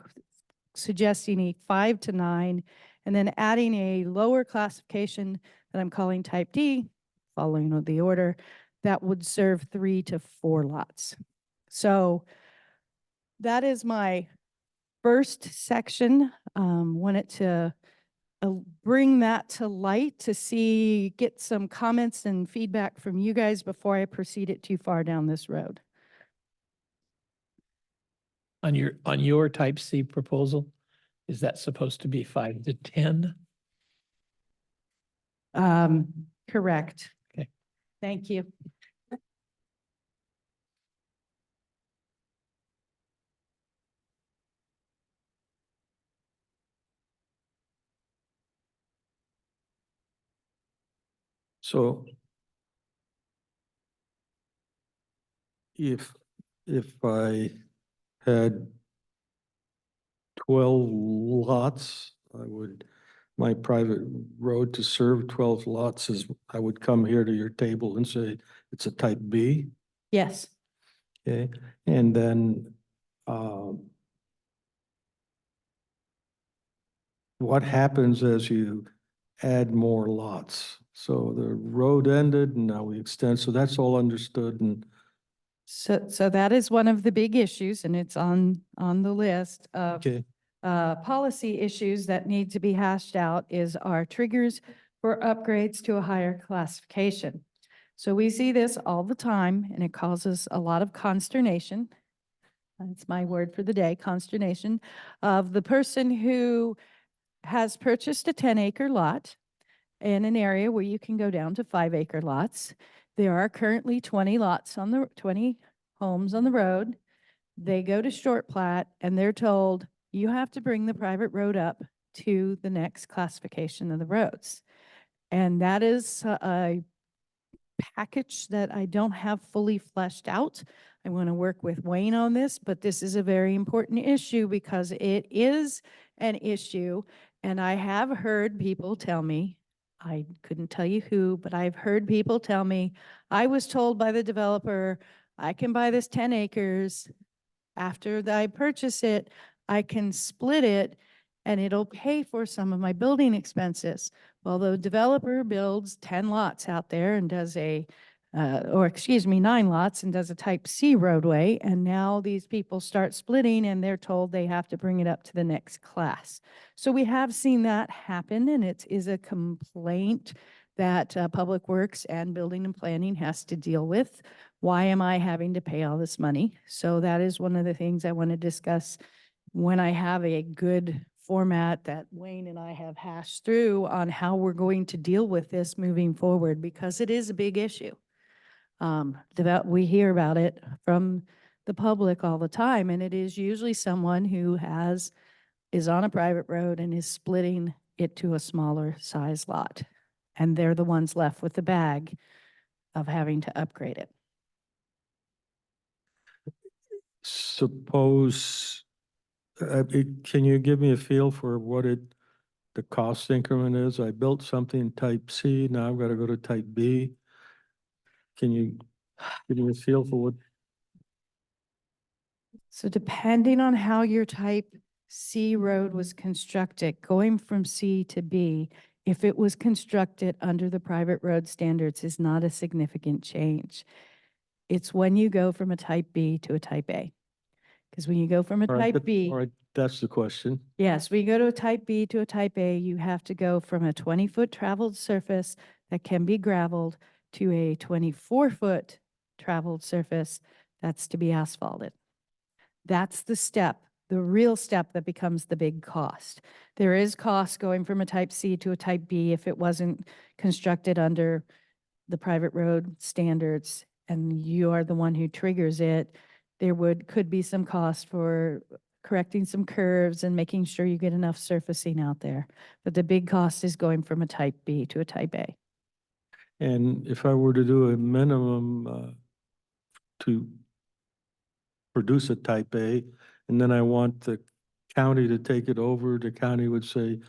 suggesting a 5 to 9, and then adding a lower classification that I'm calling type D, following the order, that would serve 3 to 4 lots. So that is my first section. Wanted to bring that to light to get some comments and feedback from you guys before I proceed it too far down this road. On your type C proposal, is that supposed to be 5 to 10? Correct. Okay. Thank you. So if I had 12 lots, my private road to serve 12 lots is, I would come here to your table and say, it's a type B, Yes. okay? And then, what happens as you add more lots? So the road ended and now we extend, so that's all understood and, So that is one of the big issues, and it's on the list of okay, policy issues that need to be hashed out is our triggers for upgrades to a higher classification. So we see this all the time, and it causes a lot of consternation. That's my word for the day, consternation, of the person who has purchased a 10-acre lot in an area where you can go down to 5-acre lots. There are currently 20 homes on the road. They go to short plat and they're told, you have to bring the private road up to the next classification of the roads. And that is a package that I don't have fully fleshed out. I want to work with Wayne on this, but this is a very important issue because it is an issue. And I have heard people tell me, I couldn't tell you who, but I've heard people tell me, I was told by the developer, I can buy this 10 acres. After I purchase it, I can split it and it'll pay for some of my building expenses. Well, the developer builds 10 lots out there and does 9 lots and does a type C roadway. And now these people start splitting and they're told they have to bring it up to the next class. So we have seen that happen, and it is a complaint that Public Works and Building and Planning has to deal with. Why am I having to pay all this money? So that is one of the things I want to discuss when I have a good format that Wayne and I have hashed through on how we're going to deal with this moving forward, because it is a big issue. We hear about it from the public all the time, and it is usually someone who is on a private road and is splitting it to a smaller size lot. And they're the ones left with the bag of having to upgrade it. suppose, can you give me a feel for what the cost increment is? I built something type C, now I've got to go to type B. Can you give me a feel for what? So depending on how your type C road was constructed, going from C to B, if it was constructed under the private road standards, is not a significant change. It's when you go from a type B to a type A. Because when you go from a All right, type B, all right, that's the question. yes, when you go to a type B to a type A, you have to go from a 20-foot traveled surface that can be gravelled to a 24-foot traveled surface that's to be asphalted. That's the step, the real step that becomes the big cost. There is cost going from a type C to a type B if it wasn't constructed under the private road standards and you are the one who triggers it. There could be some cost for correcting some curves and making sure you get enough surfacing out there. But the big cost is going from a type B to a type A. And if I were to do a minimum to produce a type A, and then I want the county to take it over, the county would say,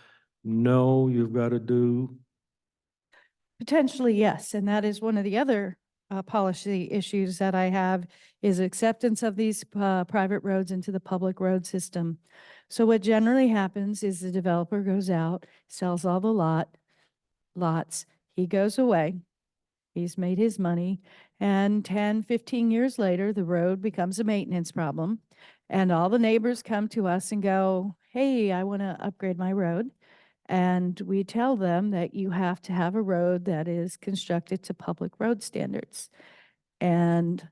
no, you've got to do, Potentially, yes. And that is one of the other policy issues that I have is acceptance of these private roads into the public road system. So what generally happens is the developer goes out, sells all the lots, he goes away, he's made his money, and 10, 15 years later, the road becomes a maintenance problem. And all the neighbors come to us and go, hey, I want to upgrade my road. And we tell them that you have to have a road that is constructed to public road standards. And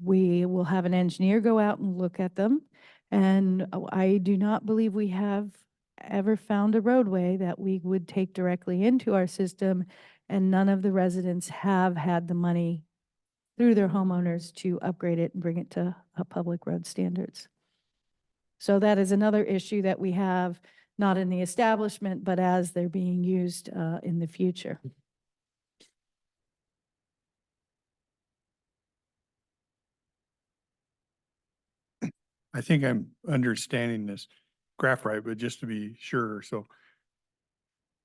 we will have an engineer go out and look at them. And I do not believe we have ever found a roadway that we would take directly into our system. And none of the residents have had the money through their homeowners to upgrade it and bring it to public road standards. So that is another issue that we have, not in the establishment, but as they're being used in the future. I think I'm understanding this graph right, but just to be sure, so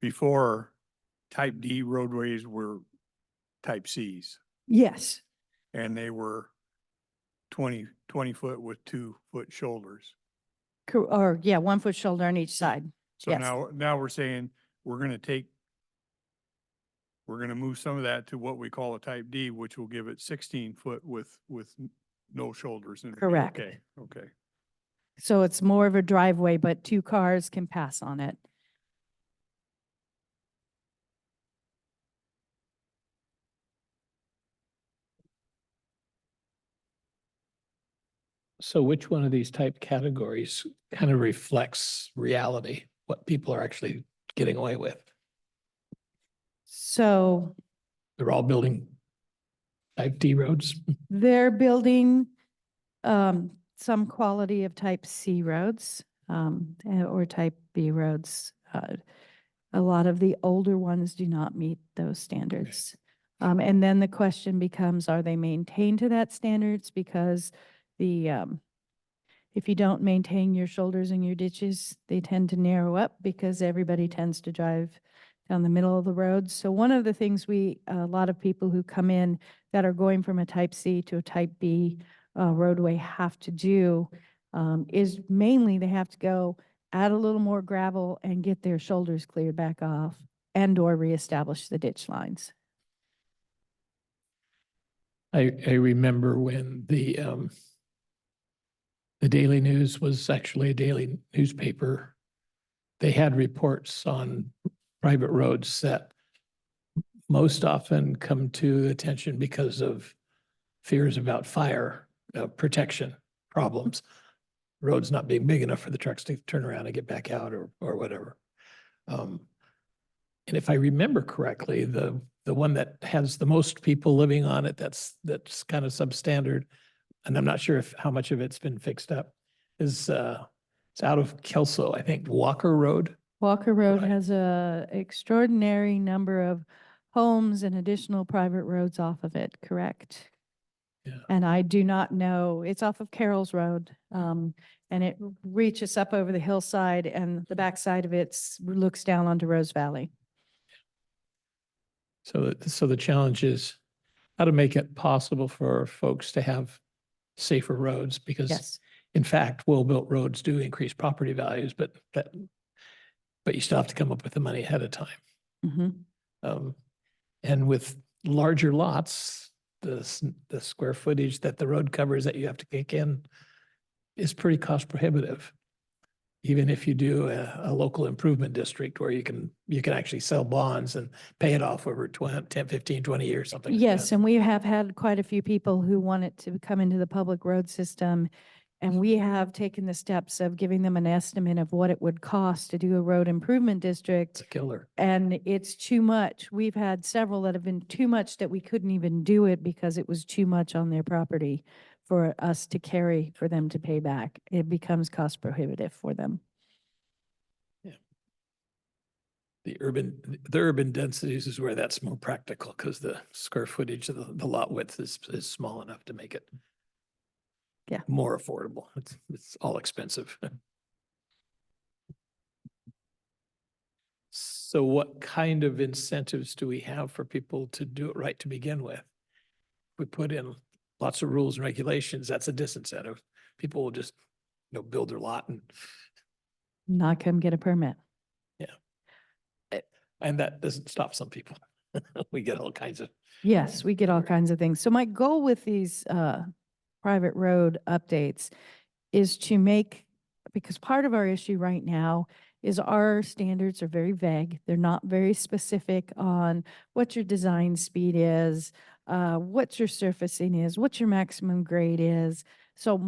before type D roadways were type Cs Yes, and they were 20 foot with 2-foot shoulders. or yeah, 1-foot shoulder on each side. So Yes. now we're saying we're gonna move some of that to what we call a type D, which will give it 16 foot with no shoulders. And it'll be Correct. Okay, okay. So it's more of a driveway, but 2 cars can pass on it. So which one of these type categories kind of reflects reality, what people are actually getting away with? So They're all building type D roads. they're building some quality of type C roads or type B roads. A lot of the older ones do not meet those standards. And then the question becomes, are they maintained to that standards? Because if you don't maintain your shoulders and your ditches, they tend to narrow up because everybody tends to drive down the middle of the road. So one of the things a lot of people who come in that are going from a type C to a type B roadway have to do is mainly they have to go add a little more gravel and get their shoulders cleared back off and or reestablish the ditch lines. I remember when the Daily News was actually a daily newspaper. They had reports on private roads that most often come to attention because of fears about fire protection problems. Roads not being big enough for the trucks to turn around and get back out or whatever. And if I remember correctly, the one that has the most people living on it, that's kind of substandard, and I'm not sure how much of it's been fixed up, is it's out of Kelso, I think, Walker Road. Walker Road Right. has a extraordinary number of homes and additional private roads off of it, correct? Yeah. And I do not know, it's off of Carroll's Road, and it reaches up over the hillside and the backside of it looks down onto Rose Valley. So the challenge is how to make it possible for folks to have safer roads, because Yes, In fact, well-built roads do increase property values, but you still have to come up with the money ahead of time. Mhm. And with larger lots, the square footage that the road covers that you have to kick in is pretty cost prohibitive. Even if you do a local improvement district where you can actually sell bonds and pay it off over 10, 15, 20 years, something like Yes, that. and we have had quite a few people who want it to come into the public road system. And we have taken the steps of giving them an estimate of what it would cost to do a road improvement It's district. a killer. And it's too much. We've had several that have been too much that we couldn't even do it because it was too much on their property for us to carry, for them to pay back. It becomes cost prohibitive for them. The urban densities is where that's more practical because the square footage of the lot width is small enough to make it Yeah. more affordable. It's all expensive. So what kind of incentives do we have for people to do it right to begin with? We put in lots of rules and regulations, that's a disincentive. People will just, build their lot Not come get a permit. and that doesn't stop some people. We get all kinds of, Yes, we get all kinds of things. So my goal with these private road updates is to make, because part of our issue right now is our standards are very vague. They're not very specific on what your design speed is, what your surfacing is, what your maximum grade is. So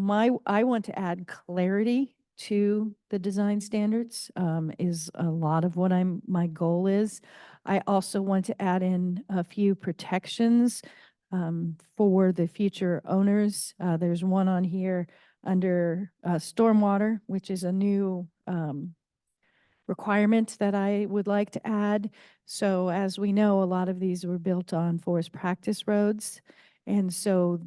I want to add clarity to the design standards, is a lot of what my goal is. I also want to add in a few protections for the future owners. There's one on here under stormwater, which is a new requirement that I would like to add. So as we know, a lot of these were built on forest practice roads. And so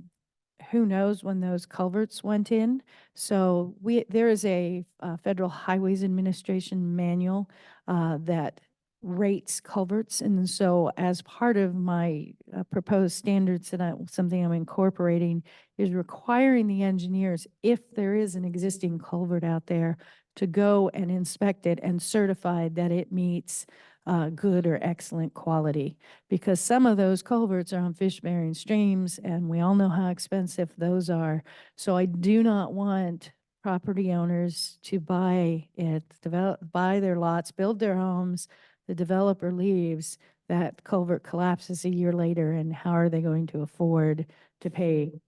who knows when those culverts went in. So there is a Federal Highways Administration manual that rates culverts. And so as part of my proposed standards that something I'm incorporating is requiring the engineers, if there is an existing culvert out there, to go and inspect it and certify that it meets good or excellent quality. Because some of those culverts are on fish-bearing streams, and we all know how expensive those are. So I do not want property owners to buy their lots, build their homes, the developer leaves, that culvert collapses a year later, and how are they going to afford to pay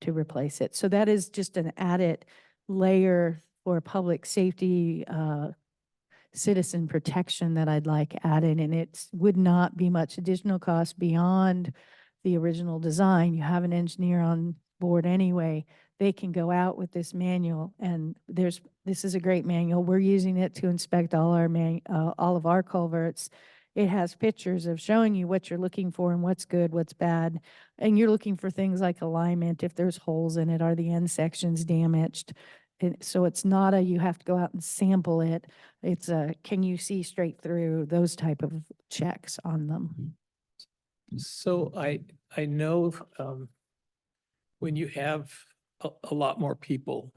to replace it? So that is just an added layer for public safety, citizen protection that I'd like added, and it would not be much additional cost beyond the original design. You have an engineer on board anyway. They can go out with this manual, and this is a great manual. We're using it to inspect all of our culverts. It has pictures of showing you what you're looking for and what's good, what's bad. And you're looking for things like alignment, if there's holes in it, are the end sections damaged? So it's not you have to go out and sample it. It's can you see straight through, those type of checks on them. so I know when you have a lot more people,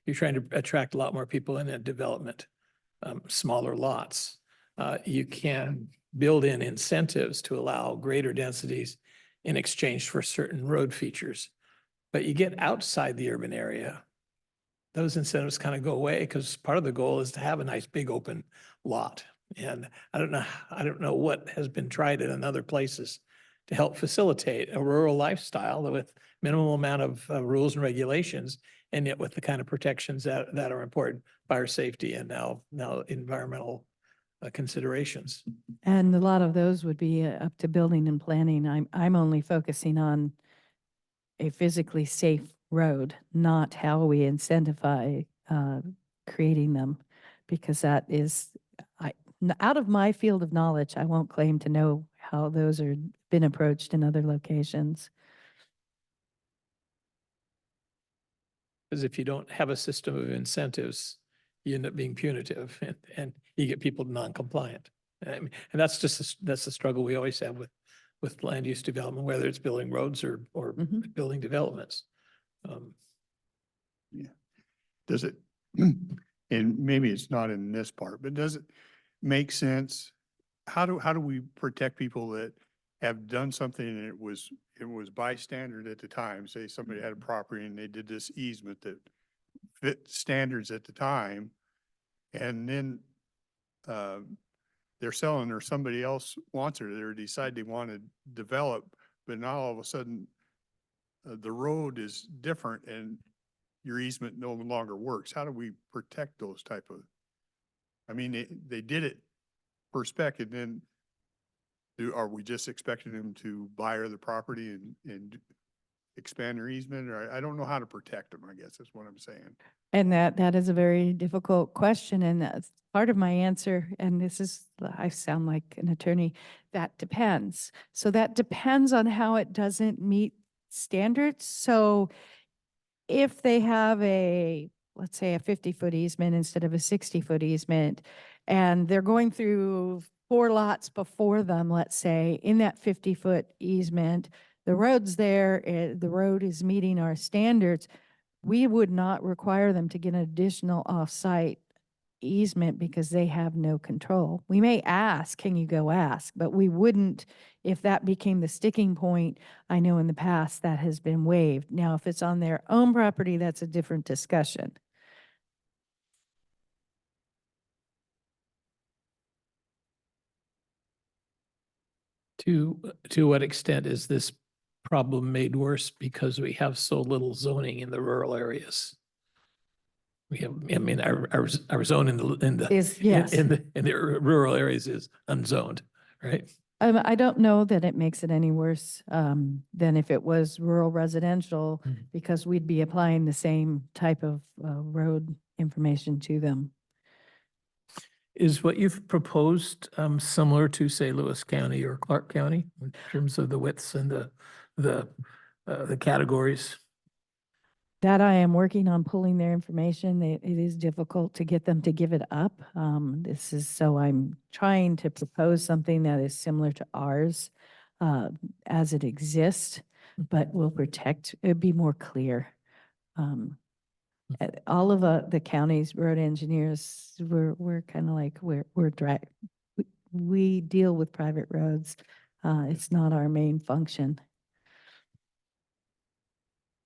you're trying to attract a lot more people in a development, smaller lots. You can build in incentives to allow greater densities in exchange for certain road features. But you get outside the urban area, those incentives kind of go away because part of the goal is to have a nice big open lot. And I don't know what has been tried in other places to help facilitate a rural lifestyle with minimal amount of rules and regulations, and yet with the kind of protections that are important, fire safety and now environmental considerations. And a lot of those would be up to building and planning. I'm only focusing on a physically safe road, not how we incentivize creating them, because that is out of my field of knowledge. I won't claim to know how those are been approached in other locations. Because if you don't have a system of incentives, you end up being punitive and you get people non-compliant. I mean, and that's the struggle we always have with land use development, whether it's building roads or Mhm. building developments. Does it, and maybe it's not in this part, but does it make sense? How do we protect people that have done something and it was bystander at the time? Say somebody had a property and they did this easement that fit standards at the time. And then, they're selling or somebody else wants it, or they decide they want to develop, but now all of a sudden, the road is different and your easement no longer works. How do we protect those type of? I mean, they did it per spec and then are we just expecting them to buy other property and expand their easement? Or I don't know how to protect them, I guess is what I'm saying. And that is a very difficult question, and that's part of my answer, and this is, I sound like an attorney, that depends. So that depends on how it doesn't meet standards. So if they have let's say a 50-foot easement instead of a 60-foot easement, and they're going through 4 lots before them, let's say, in that 50-foot easement, the road's there, the road is meeting our standards, we would not require them to get an additional off-site easement because they have no control. We may ask, can you go ask? But we wouldn't, if that became the sticking point. I know in the past that has been waived. Now, if it's on their own property, that's a different discussion. To what extent is this problem made worse because we have so little zoning in the rural areas? We have, I mean, our zone in the. Yes. In the rural areas is unzoned, right? I don't know that it makes it any worse than if it was rural residential, Mhm. because we'd be applying the same type of road information to them. Is what you've proposed similar to, say, Lewis County or Clark County in terms of the widths and the categories? That I am working on pulling their information. It is difficult to get them to give it up. So I'm trying to propose something that is similar to ours as it exists, but will protect, it'd be more clear. All of the county's road engineers, we're kind of like, we deal with private roads. It's not our main function.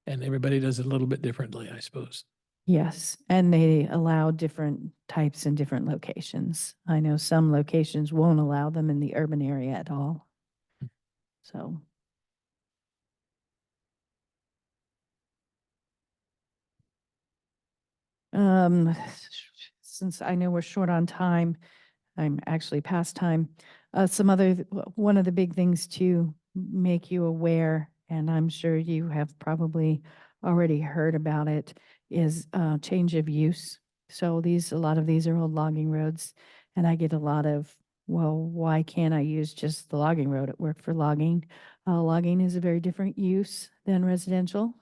And everybody does it a little bit differently, I suppose. Yes, and they allow different types in different locations. I know some locations won't allow them in the urban area at all. So. Since I know we're short on time, I'm actually past time. One of the big things to make you aware, and I'm sure you have probably already heard about it, is change of use. So a lot of these are old logging roads, and I get a lot of, well, why can't I use just the logging road at work for logging? Logging is a very different use than residential.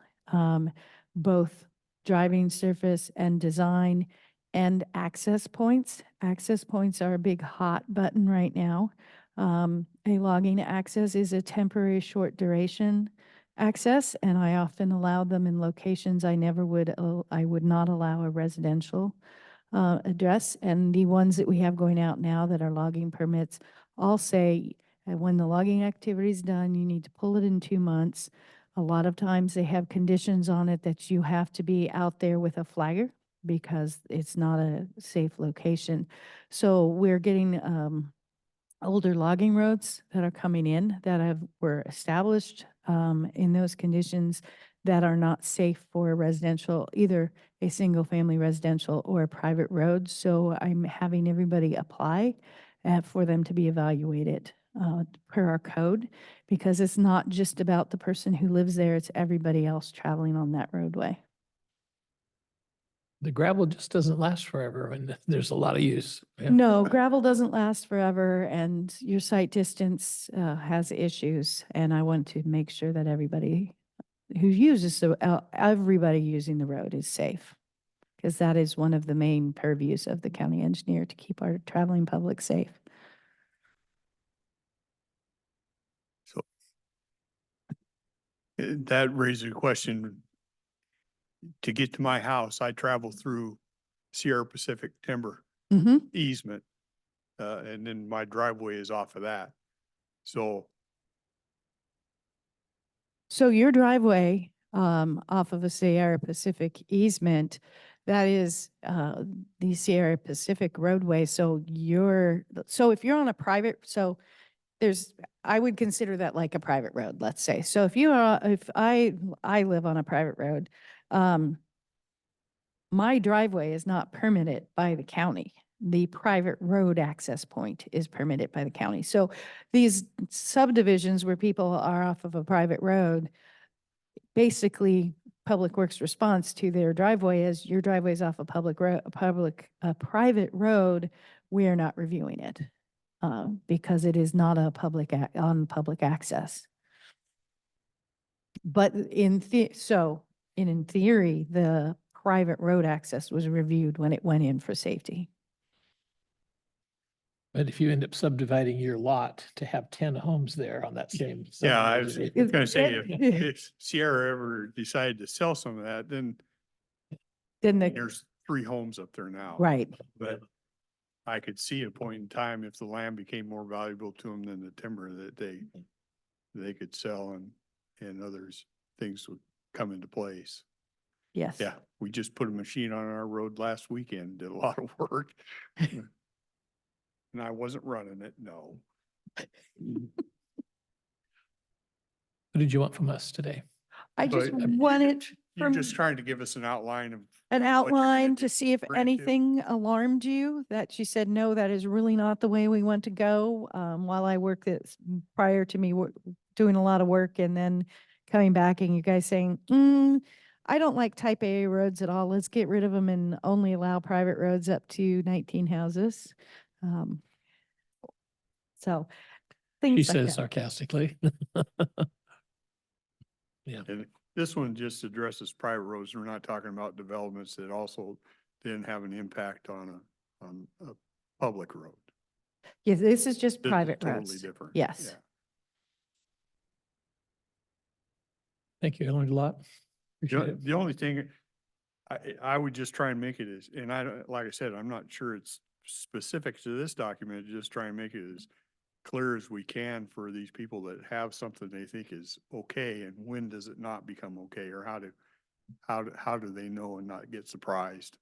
Both driving surface and design and access points. Access points are a big hot button right now. A logging access is a temporary short duration access, and I often allow them in locations I would not allow a residential address. And the ones that we have going out now that are logging permits all say when the logging activity is done, you need to pull it in 2 months. A lot of times they have conditions on it that you have to be out there with a flagger because it's not a safe location. So we're getting older logging roads that are coming in that were established in those conditions that are not safe for residential, either a single family residential or a private road. So I'm having everybody apply for them to be evaluated per our code, because it's not just about the person who lives there, it's everybody else traveling on that roadway. The gravel just doesn't last forever and there's a lot of use. Yeah. No, gravel doesn't last forever, and your sight distance has issues. And I want to make sure that everybody who uses everybody using the road is safe, because that is one of the main purviews of the county engineer, to keep our traveling public safe. So that raises a question. to get to my house, I travel through Sierra Pacific Timber Mm-hmm. easement. And then my driveway is off of that. So, So your driveway, off of a Sierra Pacific easement, that is, the Sierra Pacific roadway. So if you're on a private, so I would consider that like a private road, let's say. So if I live on a private road, my driveway is not permitted by the county. The private road access point is permitted by the county. So these subdivisions where people are off of a private road, basically Public Works response to their driveway is your driveway's off a private road, we are not reviewing it. Because it is not a on public access. But in theory, the private road access was reviewed when it went in for safety. But if you end up subdividing your lot to have 10 homes there on that same. yeah, I was subdivision, gonna say, if Sierra ever decided to sell some of that, then Then there's 3 homes up there now. right, But I could see a point in time if the land became more valuable to them than the timber that they could sell and others, things would come into place. yes. Yeah, we just put a machine on our road last weekend, did a lot of work. And I wasn't running it, no. What did you want from us today? I just But wanted You're from just trying to give us an outline of, an you're gonna outline do, to see if bring it to. anything alarmed you, that she said, no, that is really not the way we want to go. While I worked this prior to me doing a lot of work and then coming back and you guys saying, I don't like type A roads at all. Let's get rid of them and only allow private roads up to 19 houses. So She things like says that. sarcastically. And this one just addresses private roads. We're not talking about developments that also didn't have an impact on a public road. Yes, this is just This is private totally roads. different. Yes. Yeah. Thank you. I learned a lot. Appreciate it. The only thing, I would just try and make it as, and like I said, I'm not sure it's specific to this document, just try and make it as clear as we can for these people that have something they think is okay, and when does it not become okay, or how do they know and not get surprised?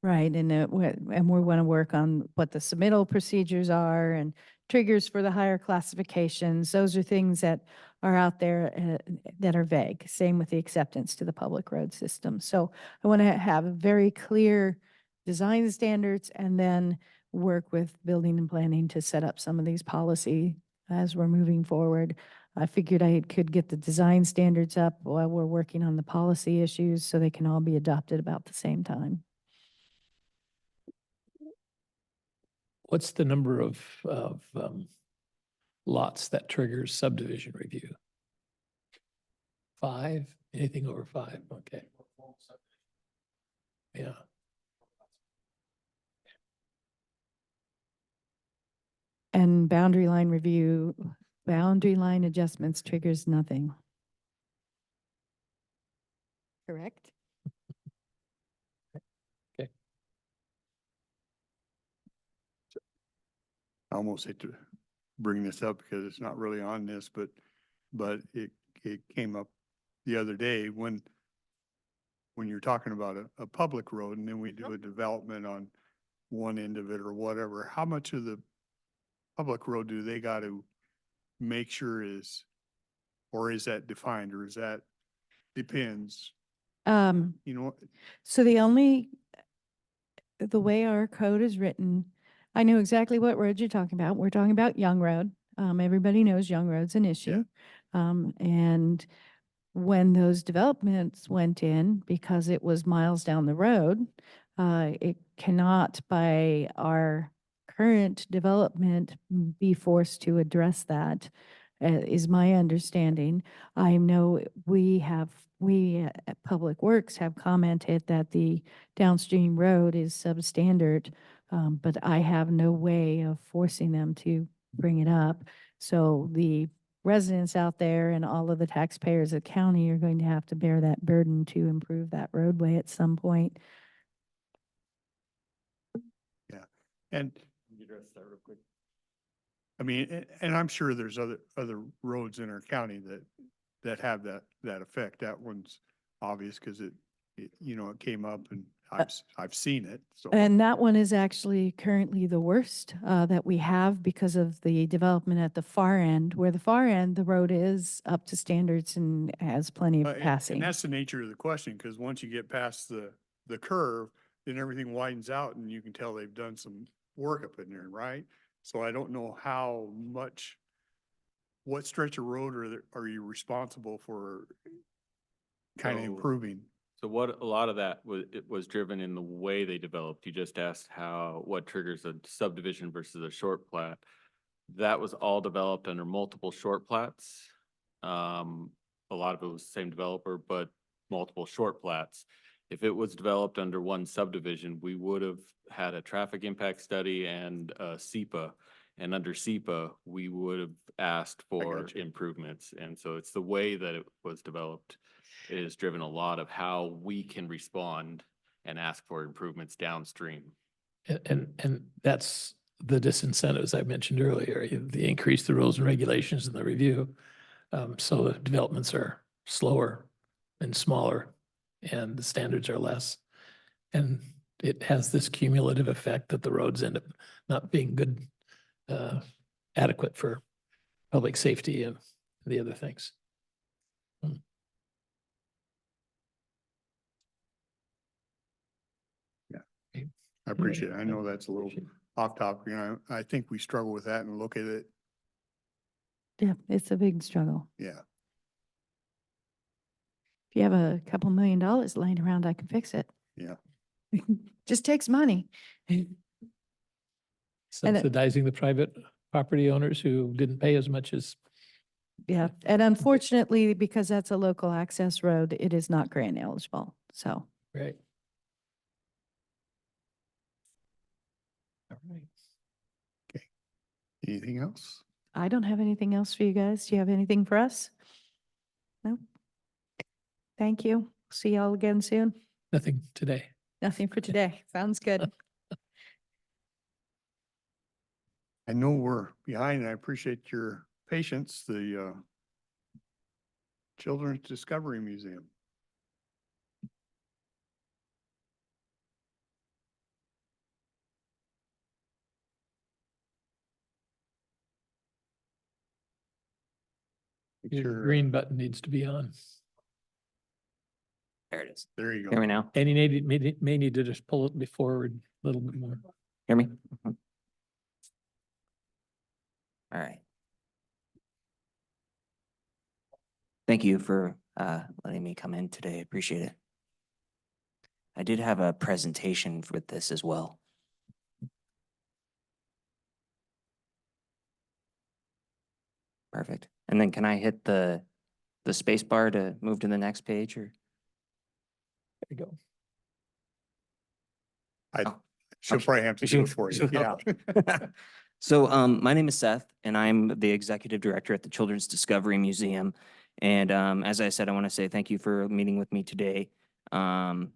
Right, and we want to work on what the submittal procedures are and triggers for the higher classifications. Those are things that are out there that are vague. Same with the acceptance to the public road system. So I want to have very clear design standards and then work with building and planning to set up some of these policy as we're moving forward. I figured I could get the design standards up while we're working on the policy issues so they can all be adopted about the same time. What's the number of lots that triggers subdivision review? 5? Anything over 5? Okay. Yeah. And boundary line adjustments triggers nothing. Correct? I almost hate to bring this up because it's not really on this, but it came up the other day when you're talking about a public road and then we do a development on one end of it or whatever, how much of the public road do they got to make sure or is that defined, or is that depends, you know? So the way our code is written, I know exactly what road you're talking about. We're talking about Young Road. Everybody knows Young Road's an issue. And when those developments went in, because it was miles down the road, it cannot by our current development be forced to address that, is my understanding. I know we at Public Works have commented that the downstream road is substandard, but I have no way of forcing them to bring it up. So the residents out there and all of the taxpayers of the county are going to have to bear that burden to improve that roadway at some point. And I mean, and I'm sure there's other roads in our county that have that effect. That one's obvious because it, you know, it came up and I've seen it, so. And that one is actually currently the worst that we have because of the development at the far end, where the far end, the road is up to standards and has plenty of And passing. that's the nature of the question, because once you get past the curve, then everything widens out and you can tell they've done some work up in there, right? So I don't know what stretch of road are you responsible for kind of So- improving? So what, a lot of that was driven in the way they developed. You just asked what triggers a subdivision versus a short plat. That was all developed under multiple short plats. A lot of it was the same developer, but multiple short plats. If it was developed under one subdivision, we would have had a traffic impact study and SEPA. And under SEPA, we would have asked for gotcha. improvements. And so it's the way that it was developed is driven a lot of how we can respond and ask for improvements downstream. And that's the disincentives I mentioned earlier, the increase the rules and regulations in the review. So the developments are slower and smaller and the standards are less. And it has this cumulative effect that the roads end up not being good, adequate for public safety and the other things. I appreciate it. I know that's a little off topic, and I think we struggle with that and look at it, Yeah, it's a big struggle. yeah. If you have a couple $1 million laying around, I can fix it. Yeah. Just takes money. Subsidizing the private property owners who didn't pay as much as. Yeah, and unfortunately, because that's a local access road, it is not grant eligible, so. Right. All right. Anything else? I don't have anything else for you guys. Do you have anything for us? No? Thank you. See y'all again soon. Nothing today. Nothing for today. Sounds good. I know we're behind, and I appreciate your patience, the Children's Discovery Museum. Make Your sure, green button needs to be on. There it is. there you Hear me go. now? And you may need to just pull it forward a little bit more. Hear me? Mhm. All right. Thank you for letting me come in today. Appreciate it. I did have a presentation with this as well. Perfect. And then can I hit the space bar to move to the next page or? There you go. She'll Okay. probably have to do it for you, yeah. So my name is Seth and I'm the Executive Director at the Children's Discovery Museum. And as I said, I want to say thank you for meeting with me today. I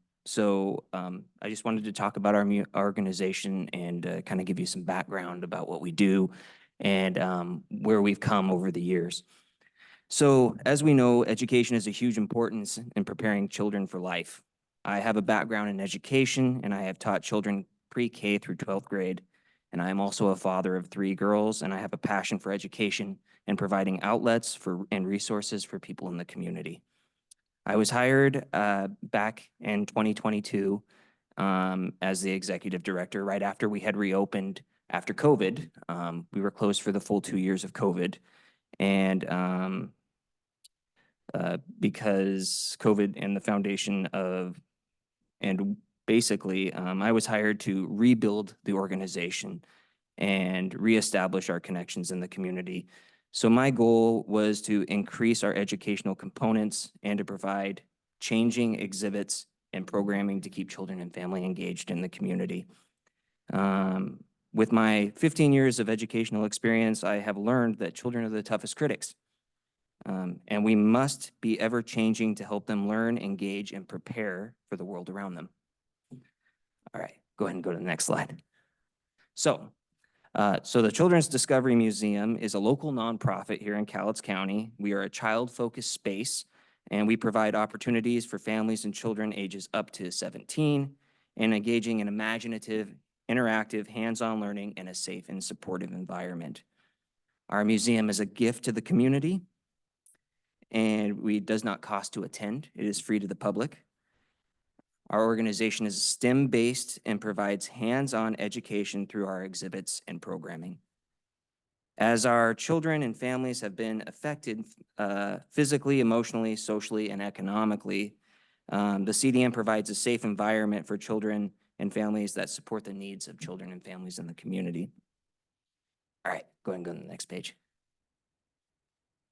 just wanted to talk about our organization and kind of give you some background about what we do and where we've come over the years. So as we know, education is a huge importance in preparing children for life. I have a background in education and I have taught children pre-K through 12th grade. And I am also a father of 3 girls and I have a passion for education and providing outlets and resources for people in the community. I was hired back in 2022 as the executive director right after we had reopened after COVID. We were closed for the full 2 years of COVID. And because COVID and the foundation of, and basically I was hired to rebuild the organization and reestablish our connections in the community. So my goal was to increase our educational components and to provide changing exhibits and programming to keep children and family engaged in the community. With my 15 years of educational experience, I have learned that children are the toughest critics. And we must be ever changing to help them learn, engage, and prepare for the world around them. All right, go ahead and go to the next slide. So the Children's Discovery Museum is a local nonprofit here in Cowlitz County. We are a child-focused space, and we provide opportunities for families and children ages up to 17 and engaging in imaginative, interactive, hands-on learning in a safe and supportive environment. Our museum is a gift to the community, and it does not cost to attend. It is free to the public. Our organization is STEM-based and provides hands-on education through our exhibits and programming. As our children and families have been affected physically, emotionally, socially, and economically, the CDM provides a safe environment for children and families that support the needs of children and families in the community. All right, go ahead and go to the next page.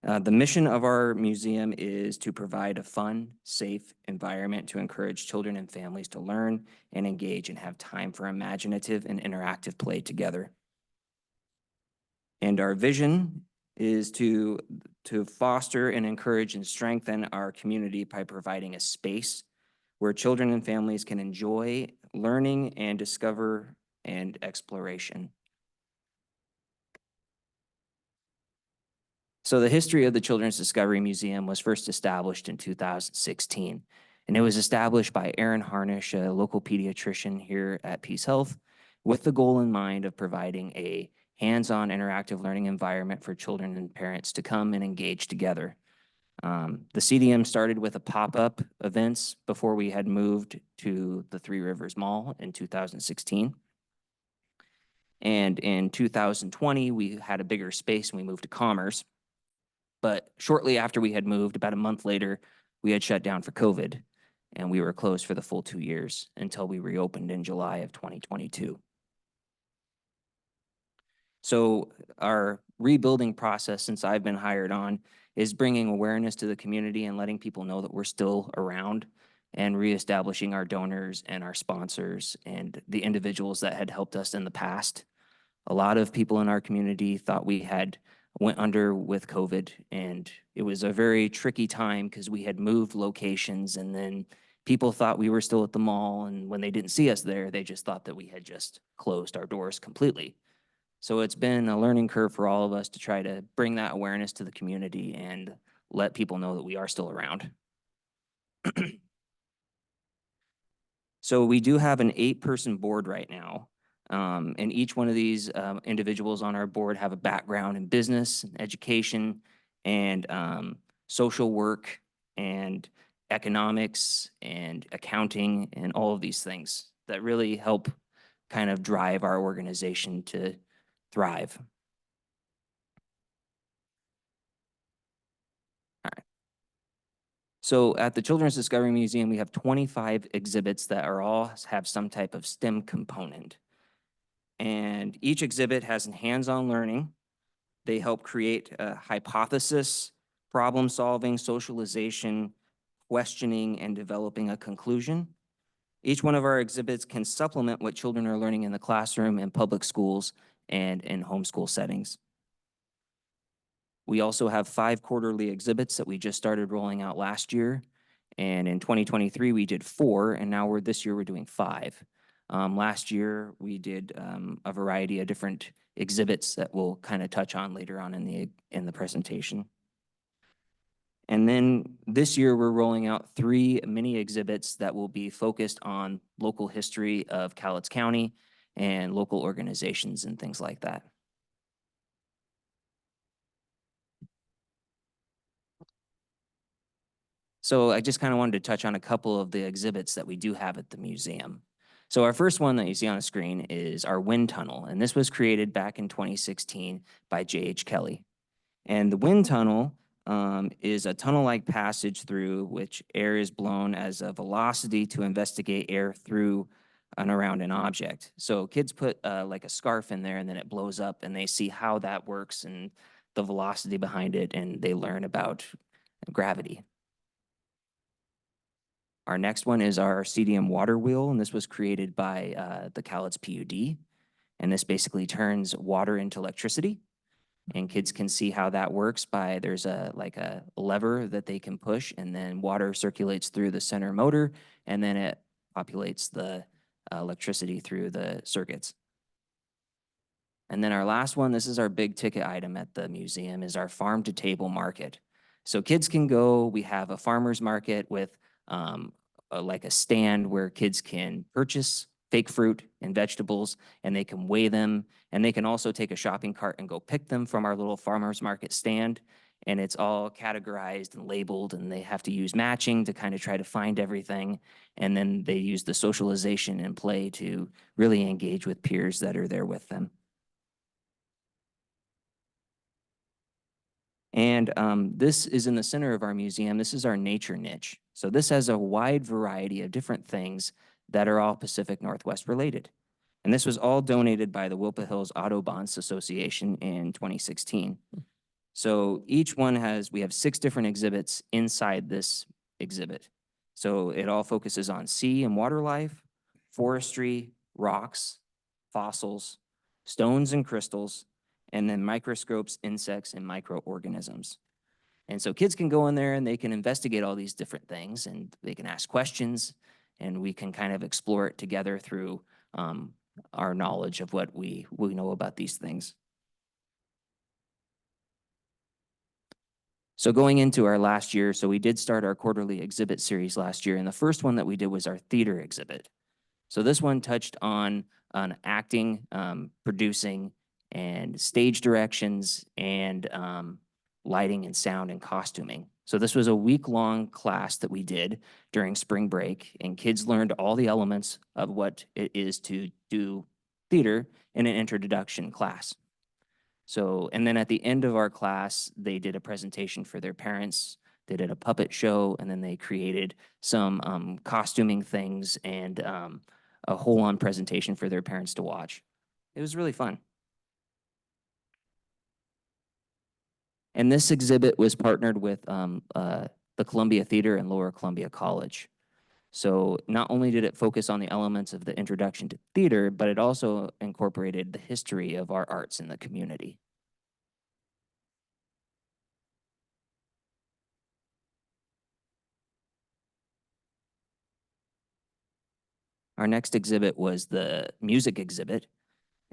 The mission of our museum is to provide a fun, safe environment to encourage children and families to learn and engage and have time for imaginative and interactive play together. And our vision is to foster and encourage and strengthen our community by providing a space where children and families can enjoy learning and discover and exploration. So the history of the Children's Discovery Museum was first established in 2016, and it was established by Aaron Harnish, a local pediatrician here at Peace Health, with the goal in mind of providing a hands-on interactive learning environment for children and parents to come and engage together. The CDM started with a pop-up events before we had moved to the Three Rivers Mall in 2016. And in 2020, we had a bigger space and we moved to Commerce. But shortly after we had moved, about a month later, we had shut down for COVID, and we were closed for the full 2 years until we reopened in July of 2022. So our rebuilding process since I've been hired on is bringing awareness to the community and letting people know that we're still around and reestablishing our donors and our sponsors and the individuals that had helped us in the past. A lot of people in our community thought we had went under with COVID, and it was a very tricky time because we had moved locations, and then people thought we were still at the mall, and when they didn't see us there, they just thought that we had just closed our doors completely. So it's been a learning curve for all of us to try to bring that awareness to the community and let people know that we are still around. So we do have an 8-person board right now. And each one of these individuals on our board have a background in business, and education, and social work, and economics, and accounting, and all of these things that really help kind of drive our organization to thrive. All right. So at the Children's Discovery Museum, we have 25 exhibits that are all have some type of STEM component. And each exhibit has hands-on learning. They help create a hypothesis, problem solving, socialization, questioning, and developing a conclusion. Each one of our exhibits can supplement what children are learning in the classroom, in public schools, and in homeschool settings. We also have 5 quarterly exhibits that we just started rolling out last year. And in 2023, we did 4, and now this year we're doing 5. Last year, we did a variety of different exhibits that we'll kind of touch on later on in the presentation. And then this year, we're rolling out 3 mini exhibits that will be focused on local history of Cowlitz County and local organizations and things like that. So I just kind of wanted to touch on a couple of the exhibits that we do have at the museum. So our first one that you see on the screen is our wind tunnel, and this was created back in 2016 by J.H. Kelly. And the wind tunnel is a tunnel-like passage through which air is blown as a velocity to investigate air through and around an object. So kids put like a scarf in there, and then it blows up, and they see how that works and the velocity behind it, and they learn about gravity. Our next one is our CDM water wheel, and this was created by the Cowlitz PUD. And this basically turns water into electricity. And kids can see how that works by, there's like a lever that they can push, and then water circulates through the center motor, and then it populates the electricity through the circuits. And then our last one, this is our big ticket item at the museum, is our farm to table market. So kids can go, we have a farmer's market with like a stand where kids can purchase fake fruit and vegetables, and they can weigh them, and they can also take a shopping cart and go pick them from our little farmer's market stand. And it's all categorized and labeled, and they have to use matching to kind of try to find everything. And then they use the socialization and play to really engage with peers that are there with them. And this is in the center of our museum. This is our nature niche. So this has a wide variety of different things that are all Pacific Northwest related. And this was all donated by the Wilpa Hills Autobahns Association in 2016. So each one we have 6 different exhibits inside this exhibit. So it all focuses on sea and water life, forestry, rocks, fossils, stones and crystals, and then microscopes, insects, and microorganisms. And so kids can go in there and they can investigate all these different things, and they can ask questions, and we can kind of explore it together through our knowledge of what we know about these things. So going into our last year, so we did start our quarterly exhibit series last year, and the first one that we did was our theater exhibit. So this one touched on acting, producing, and stage directions, and lighting and sound and costuming. So this was a week-long class that we did during spring break, and kids learned all the elements of what it is to do theater in an introduction class. So, and then at the end of our class, they did a presentation for their parents. They did a puppet show, and then they created some costuming things and a whole-on presentation for their parents to watch. It was really fun. And this exhibit was partnered with the Columbia Theater and Lower Columbia College. So not only did it focus on the elements of the introduction to theater, but it also incorporated the history of our arts in the community. Our next exhibit was the music exhibit.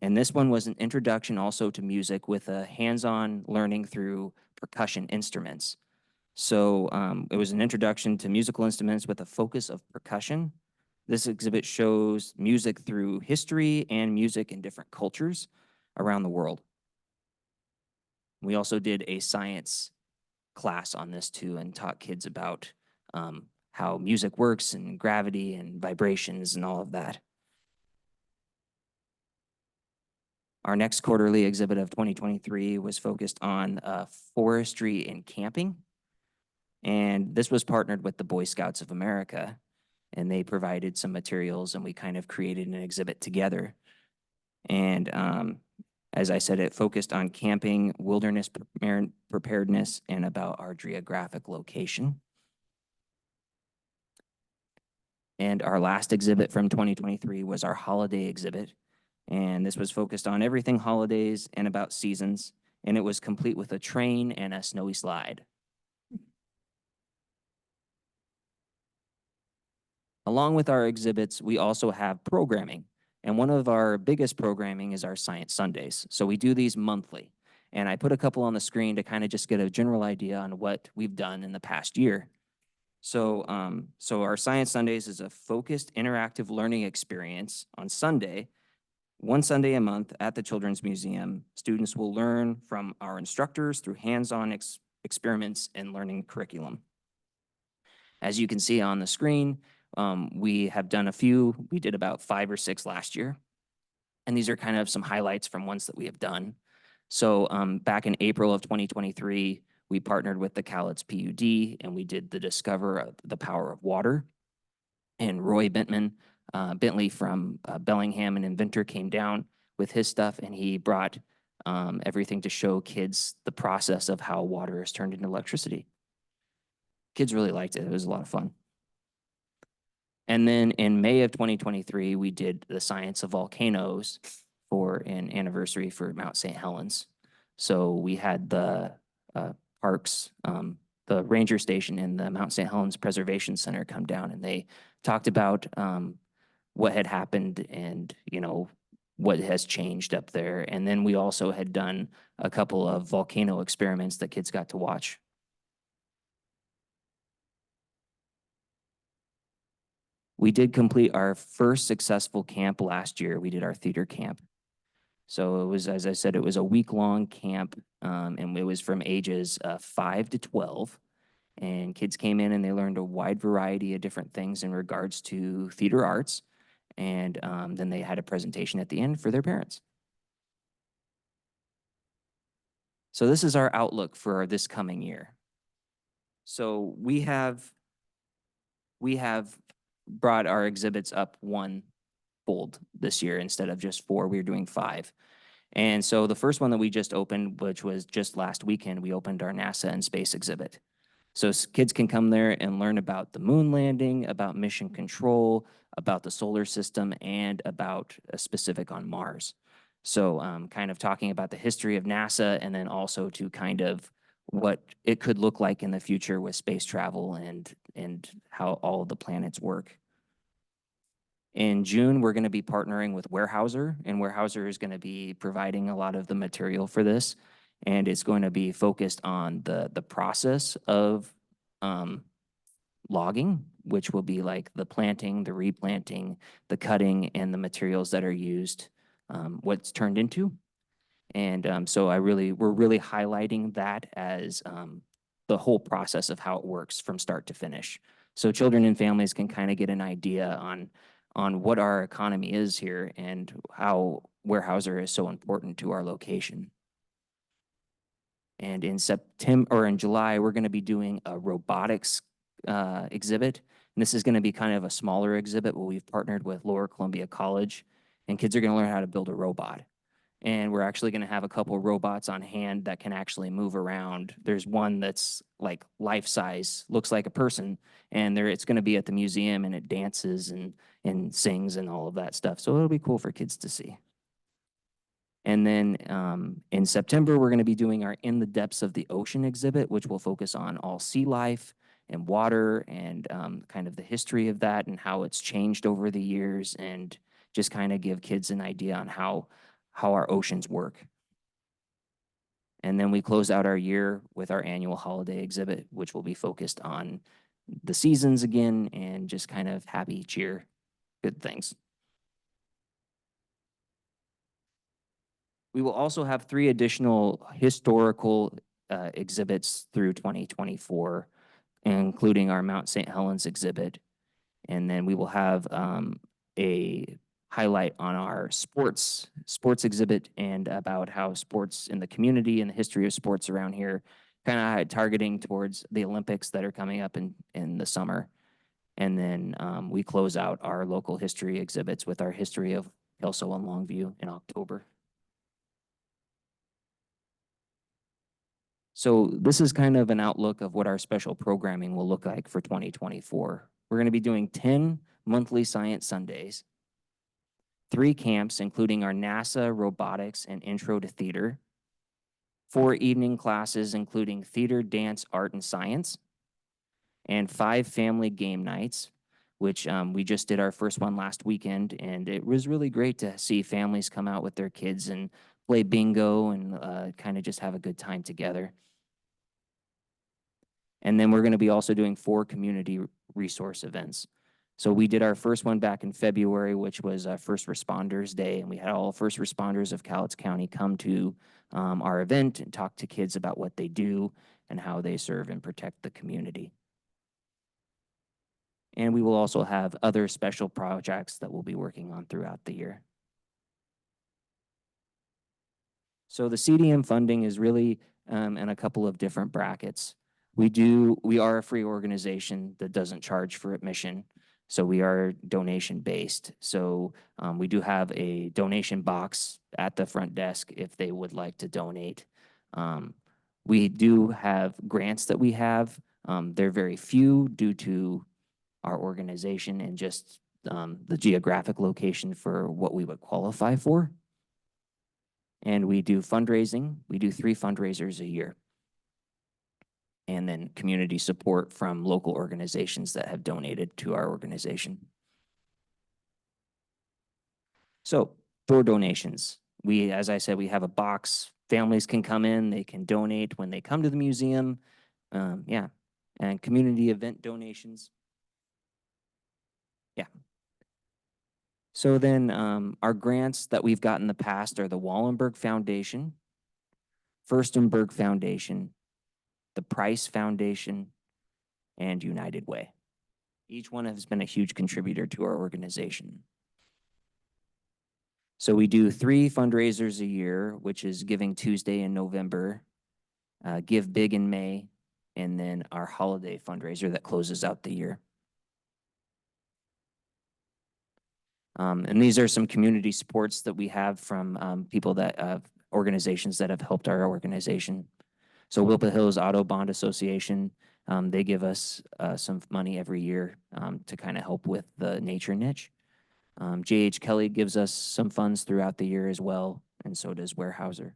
And this one was an introduction also to music with a hands-on learning through percussion instruments. So it was an introduction to musical instruments with a focus of percussion. This exhibit shows music through history and music in different cultures around the world. We also did a science class on this too, and taught kids about how music works and gravity and vibrations and all of that. Our next quarterly exhibit of 2023 was focused on forestry and camping. And this was partnered with the Boy Scouts of America, and they provided some materials, and we kind of created an exhibit together. And as I said, it focused on camping, wilderness preparedness, and about our geographic location. And our last exhibit from 2023 was our holiday exhibit. And this was focused on everything holidays and about seasons. And it was complete with a train and a snowy slide. Along with our exhibits, we also have programming. And one of our biggest programming is our Science Sundays. So we do these monthly. And I put a couple on the screen to kind of just get a general idea on what we've done in the past year. So our Science Sundays is a focused interactive learning experience on Sunday. One Sunday a month at the Children's Museum, students will learn from our instructors through hands-on experiments and learning curriculum. As you can see on the screen, we have done a few. We did about 5 or 6 last year. And these are kind of some highlights from ones that we have done. So back in April of 2023, we partnered with the Cowlitz PUD, and we did the Discover of the Power of Water. And Roy Bentley from Bellingham, an inventor, came down with his stuff, and he brought everything to show kids the process of how water is turned into electricity. Kids really liked it. It was a lot of fun. And then in May of 2023, we did the Science of Volcanoes for an anniversary for Mount St. Helens. So we had the parks, the ranger station and the Mount St. Helens Preservation Center come down, and they talked about what had happened and, you know, what has changed up there. And then we also had done a couple of volcano experiments that kids got to watch. We did complete our first successful camp last year. We did our theater camp. So it was, as I said, it was a week-long camp, and it was from ages 5 to 12. And kids came in and they learned a wide variety of different things in regards to theater arts. And then they had a presentation at the end for their parents. So this is our outlook for this coming year. So we have brought our exhibits up one fold this year. Instead of just 4, we're doing 5. And so the first one that we just opened, which was just last weekend, we opened our NASA and space exhibit. So kids can come there and learn about the moon landing, about mission control, about the solar system, and about a specific on Mars. So kind of talking about the history of NASA, and then also to kind of what it could look like in the future with space travel and how all of the planets work. In June, we're going to be partnering with Weyerhaeuser, and Weyerhaeuser is going to be providing a lot of the material for this. And it's going to be focused on the process of logging, which will be like the planting, the replanting, the cutting, and the materials that are used, what's turned into. And so we're really highlighting that as the whole process of how it works from start to finish. So children and families can kind of get an idea on what our economy is here and how Weyerhaeuser is so important to our location. And in September or in July, we're going to be doing a robotics exhibit. And this is going to be kind of a smaller exhibit where we've partnered with Lower Columbia College, and kids are going to learn how to build a robot. And we're actually going to have a couple of robots on hand that can actually move around. There's one that's like life size, looks like a person, and it's going to be at the museum, and it dances and sings and all of that stuff. So it'll be cool for kids to see. And then in September, we're going to be doing our In the Depths of the Ocean exhibit, which will focus on all sea life and water and kind of the history of that and how it's changed over the years, and just kind of give kids an idea on how our oceans work. And then we close out our year with our annual holiday exhibit, which will be focused on the seasons again and just kind of happy, cheer, good things. We will also have 3 additional historical exhibits through 2024, including our Mount St. Helens exhibit. And then we will have a highlight on our sports exhibit and about how sports in the community and the history of sports around here, kind of targeting towards the Olympics that are coming up in the summer. And then we close out our local history exhibits with our history of Kelso and Longview in October. So this is kind of an outlook of what our special programming will look like for 2024. We're going to be doing 10 monthly Science Sundays, 3 camps, including our NASA, robotics, and intro to theater, 4 evening classes, including theater, dance, art, and science, and 5 family game nights, which we just did our first one last weekend, and it was really great to see families come out with their kids and play bingo and kind of just have a good time together. And then we're going to be also doing 4 community resource events. So we did our first one back in February, which was First Responders Day, and we had all first responders of Cowlitz County come to our event and talk to kids about what they do and how they serve and protect the community. And we will also have other special projects that we'll be working on throughout the year. So the CDM funding is really in a couple of different brackets. We are a free organization that doesn't charge for admission. So we are donation based. So we do have a donation box at the front desk if they would like to donate. We do have grants that we have. They're very few due to our organization and just the geographic location for what we would qualify for. And we do fundraising. We do 3 fundraisers a year. And then community support from local organizations that have donated to our organization. So for donations, as I said, we have a box. Families can come in, they can donate when they come to the museum. Yeah, and community event donations. Yeah. So then our grants that we've got in the past are the Wallenberg Foundation, Furstenberg Foundation, the Price Foundation, and United Way. Each one has been a huge contributor to our organization. So we do 3 fundraisers a year, which is Giving Tuesday in November, Give Big in May, and then our holiday fundraiser that closes out the year. And these are some community supports that we have from people that, organizations that have helped our organization. So Wilpa Hills Auto Bond Association, they give us some money every year to kind of help with the nature niche. J.H. Kelly gives us some funds throughout the year as well, and so does Weyerhaeuser.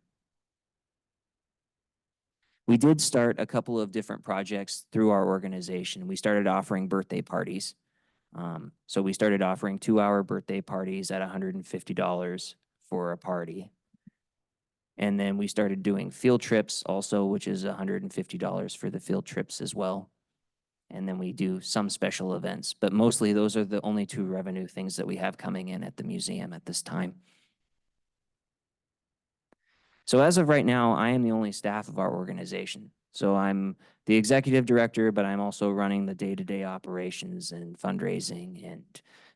We did start a couple of different projects through our organization. We started offering birthday parties. So we started offering 2-hour birthday parties at $150 for a party. And then we started doing field trips also, which is $150 for the field trips as well. And then we do some special events, but mostly those are the only 2 revenue things that we have coming in at the museum at this time. So as of right now, I am the only staff of our organization. So I'm the executive director, but I'm also running the day-to-day operations and fundraising and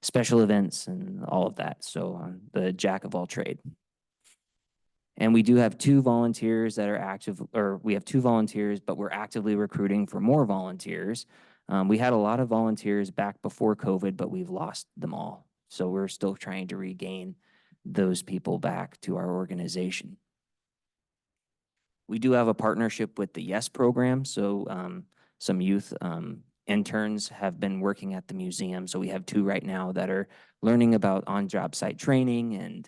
special events and all of that. So I'm the jack of all trade. And we do have 2 volunteers that are active, or we have 2 volunteers, but we're actively recruiting for more volunteers. We had a lot of volunteers back before COVID, but we've lost them all. So we're still trying to regain those people back to our organization. We do have a partnership with the YES program. So some youth interns have been working at the museum. So we have 2 right now that are learning about on-job site training and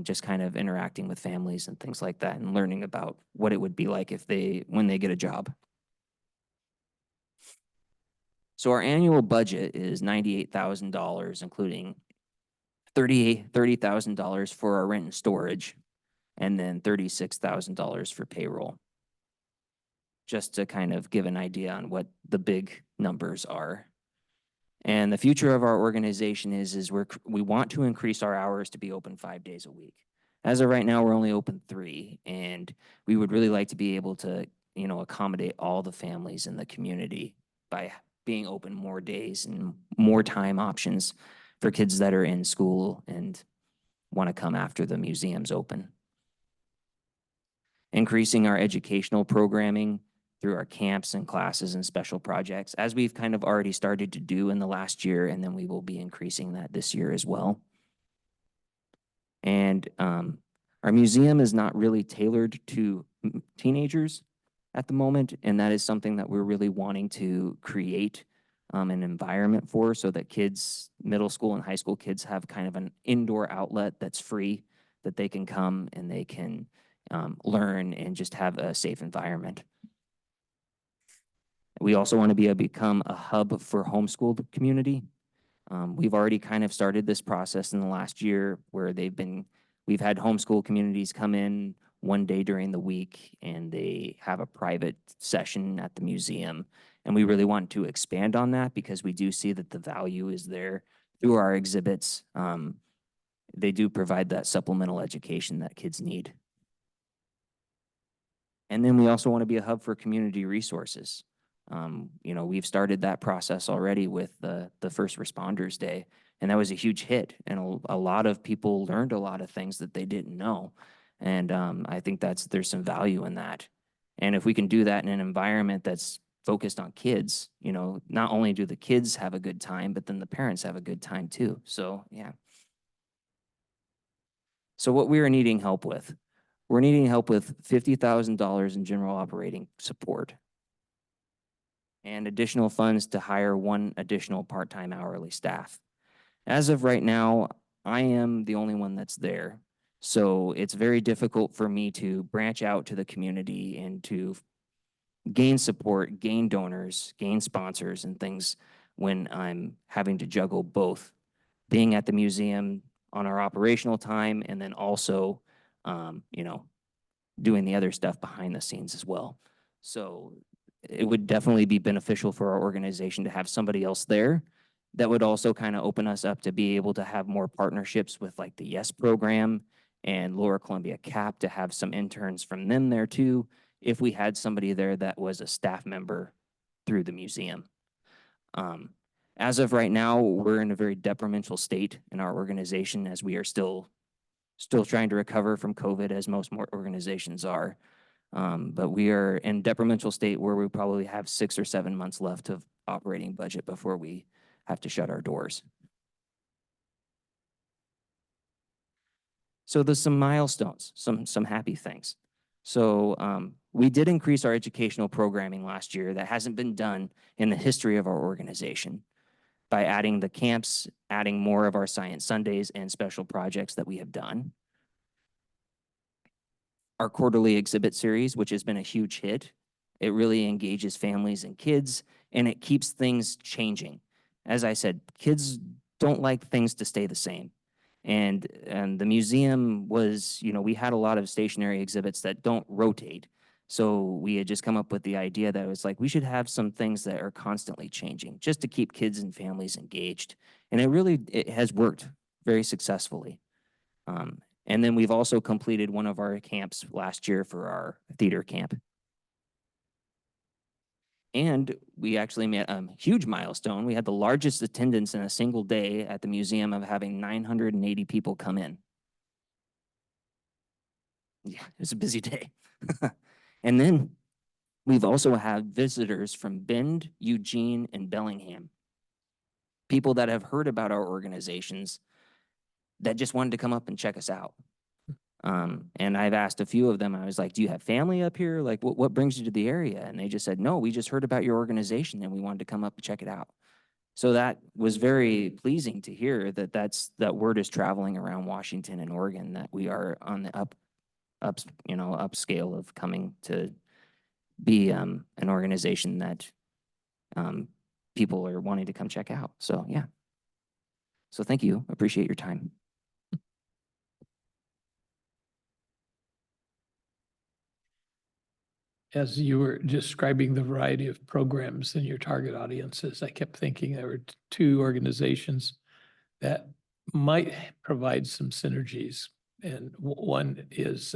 just kind of interacting with families and things like that and learning about what it would be like when they get a job. So our annual budget is $98,000, including $30,000 for our rent and storage, and then $36,000 for payroll. Just to kind of give an idea on what the big numbers are. And the future of our organization is we want to increase our hours to be open 5 days a week. As of right now, we're only open 3, and we would really like to be able to, accommodate all the families in the community by being open more days and more time options for kids that are in school and want to come after the museum's open. Increasing our educational programming through our camps and classes and special projects, as we've kind of already started to do in the last year, and then we will be increasing that this year as well. And our museum is not really tailored to teenagers at the moment, and that is something that we're really wanting to create an environment for, so that kids, middle school and high school kids, have kind of an indoor outlet that's free, that they can come and they can learn and just have a safe environment. We also want to become a hub for homeschooled community. We've already kind of started this process in the last year where we've had homeschool communities come in 1 day during the week, and they have a private session at the museum. And we really want to expand on that because we do see that the value is there through our exhibits. They do provide that supplemental education that kids need. And then we also want to be a hub for community resources. We've started that process already with the First Responders Day, and that was a huge hit. And a lot of people learned a lot of things that they didn't know. And I think there's some value in that. And if we can do that in an environment that's focused on kids, not only do the kids have a good time, but then the parents have a good time too. So, yeah. So what we are needing help with, we're needing help with $50,000 in general operating support and additional funds to hire 1 additional part-time hourly staff. As of right now, I am the only one that's there. So it's very difficult for me to branch out to the community and to gain support, gain donors, gain sponsors and things when I'm having to juggle both being at the museum on our operational time and then also, you know, doing the other stuff behind the scenes as well. So it would definitely be beneficial for our organization to have somebody else there that would also kind of open us up to be able to have more partnerships with like the YES program and Lower Columbia CAP to have some interns from them there too, if we had somebody there that was a staff member through the museum. As of right now, we're in a very detrimental state in our organization as we are still trying to recover from COVID, as most more organizations are. But we are in detrimental state where we probably have 6 or 7 months left of operating budget before we have to shut our doors. So there's some milestones, some happy things. So we did increase our educational programming last year. That hasn't been done in the history of our organization by adding the camps, adding more of our Science Sundays and special projects that we have done. Our quarterly exhibit series, which has been a huge hit. It really engages families and kids, and it keeps things changing. As I said, kids don't like things to stay the same. And the museum was, you know, we had a lot of stationary exhibits that don't rotate. So we had just come up with the idea that it was like, we should have some things that are constantly changing just to keep kids and families engaged. And it has worked very successfully. And then we've also completed one of our camps last year for our theater camp. And we actually met a huge milestone. We had the largest attendance in a single day at the museum of having 980 people come in. Yeah, it was a busy day. And then we've also had visitors from Bend, Eugene, and Bellingham. People that have heard about our organizations that just wanted to come up and check us out. And I've asked a few of them, I was like, do you have family up here? Like, what brings you to the area? And they just said, no, we just heard about your organization and we wanted to come up and check it out. So that was very pleasing to hear that that word is traveling around Washington and Oregon, that we are on the upscale of coming to be an organization that people are wanting to come check out. So yeah. So thank you. Appreciate your time. As you were describing the variety of programs in your target audiences, I kept thinking there were two organizations that might provide some synergies. And one is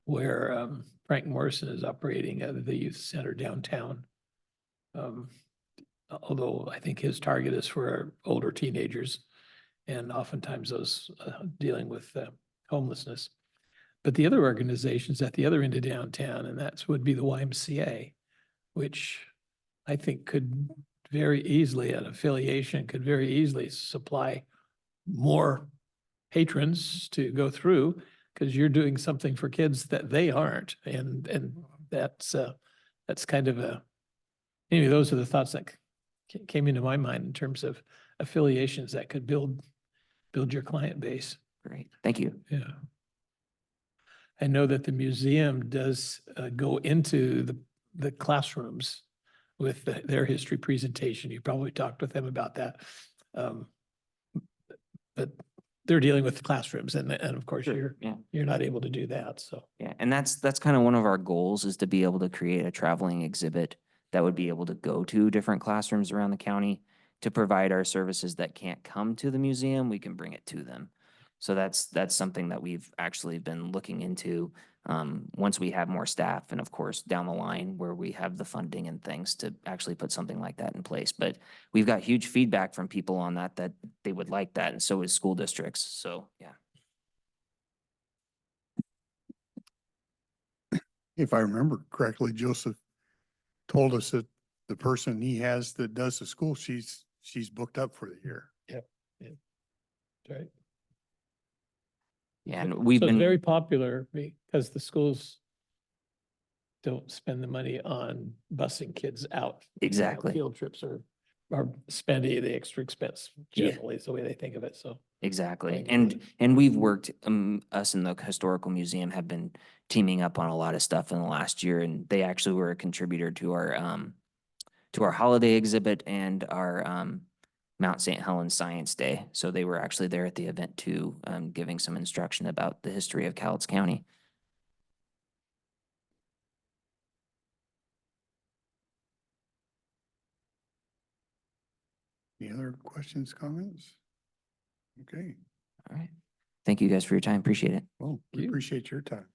where Frank Morrison is operating at the youth center downtown. Although I think his target is for older teenagers and oftentimes those dealing with homelessness. But the other organization's at the other end of downtown, and that would be the YMCA, which I think could very easily, an affiliation could very easily supply more patrons to go through, because you're doing something for kids that they aren't. And that's kind of anyway, those are the thoughts that came into my mind in terms of affiliations that could build your client base. Great, thank you. Yeah. I know that the museum does go into the classrooms with their history presentation. You probably talked with them about that. But they're dealing with the classrooms and of course Sure, you're not able to do that. So yeah, and that's kind of one of our goals, is to be able to create a traveling exhibit that would be able to go to different classrooms around the county to provide our services that can't come to the museum. We can bring it to them. So that's something that we've actually been looking into once we have more staff, and of course down the line where we have the funding and things to actually put something like that in place. But we've got huge feedback from people on that they would like that, and so is school districts. So yeah. If I remember correctly, Joseph told us that the person he has that does the school, she's booked up for the year. right. Yeah, and we've So it's been very popular because the schools don't spend the money on busing kids out. Exactly. Field trips or are spending the extra expense Yeah. generally is the way they think of it, so. Exactly. agree with And we've worked, us and the Historical Museum have been teaming up on a lot of stuff in the last year, and they actually were a contributor to our holiday exhibit and our, Mount St. Helens Science Day. So they were actually there at the event too, giving some instruction about the history of Cowlitz County. Any other questions, comments? Okay, All right. Thank you guys for your time. Appreciate it. well, we you. appreciate your time.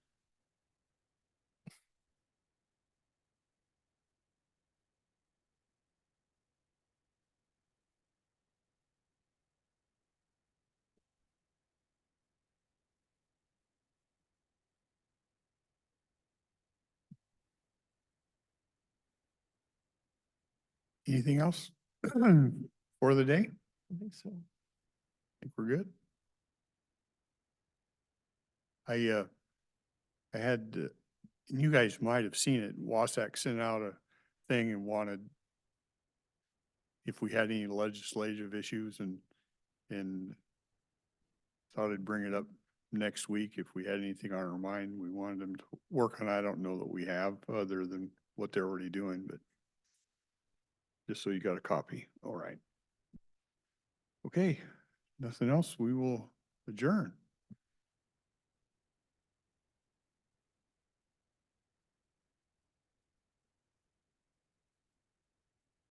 Anything else for the day? I think so. Think we're good? I had, and you guys might have seen it, Wasack sent out a thing and wanted if we had any legislative issues and thought I'd bring it up next week if we had anything on our mind we wanted them to work on. I don't know that we have other than what they're already doing, but just so you got a copy. All right. Okay, nothing else. We will adjourn.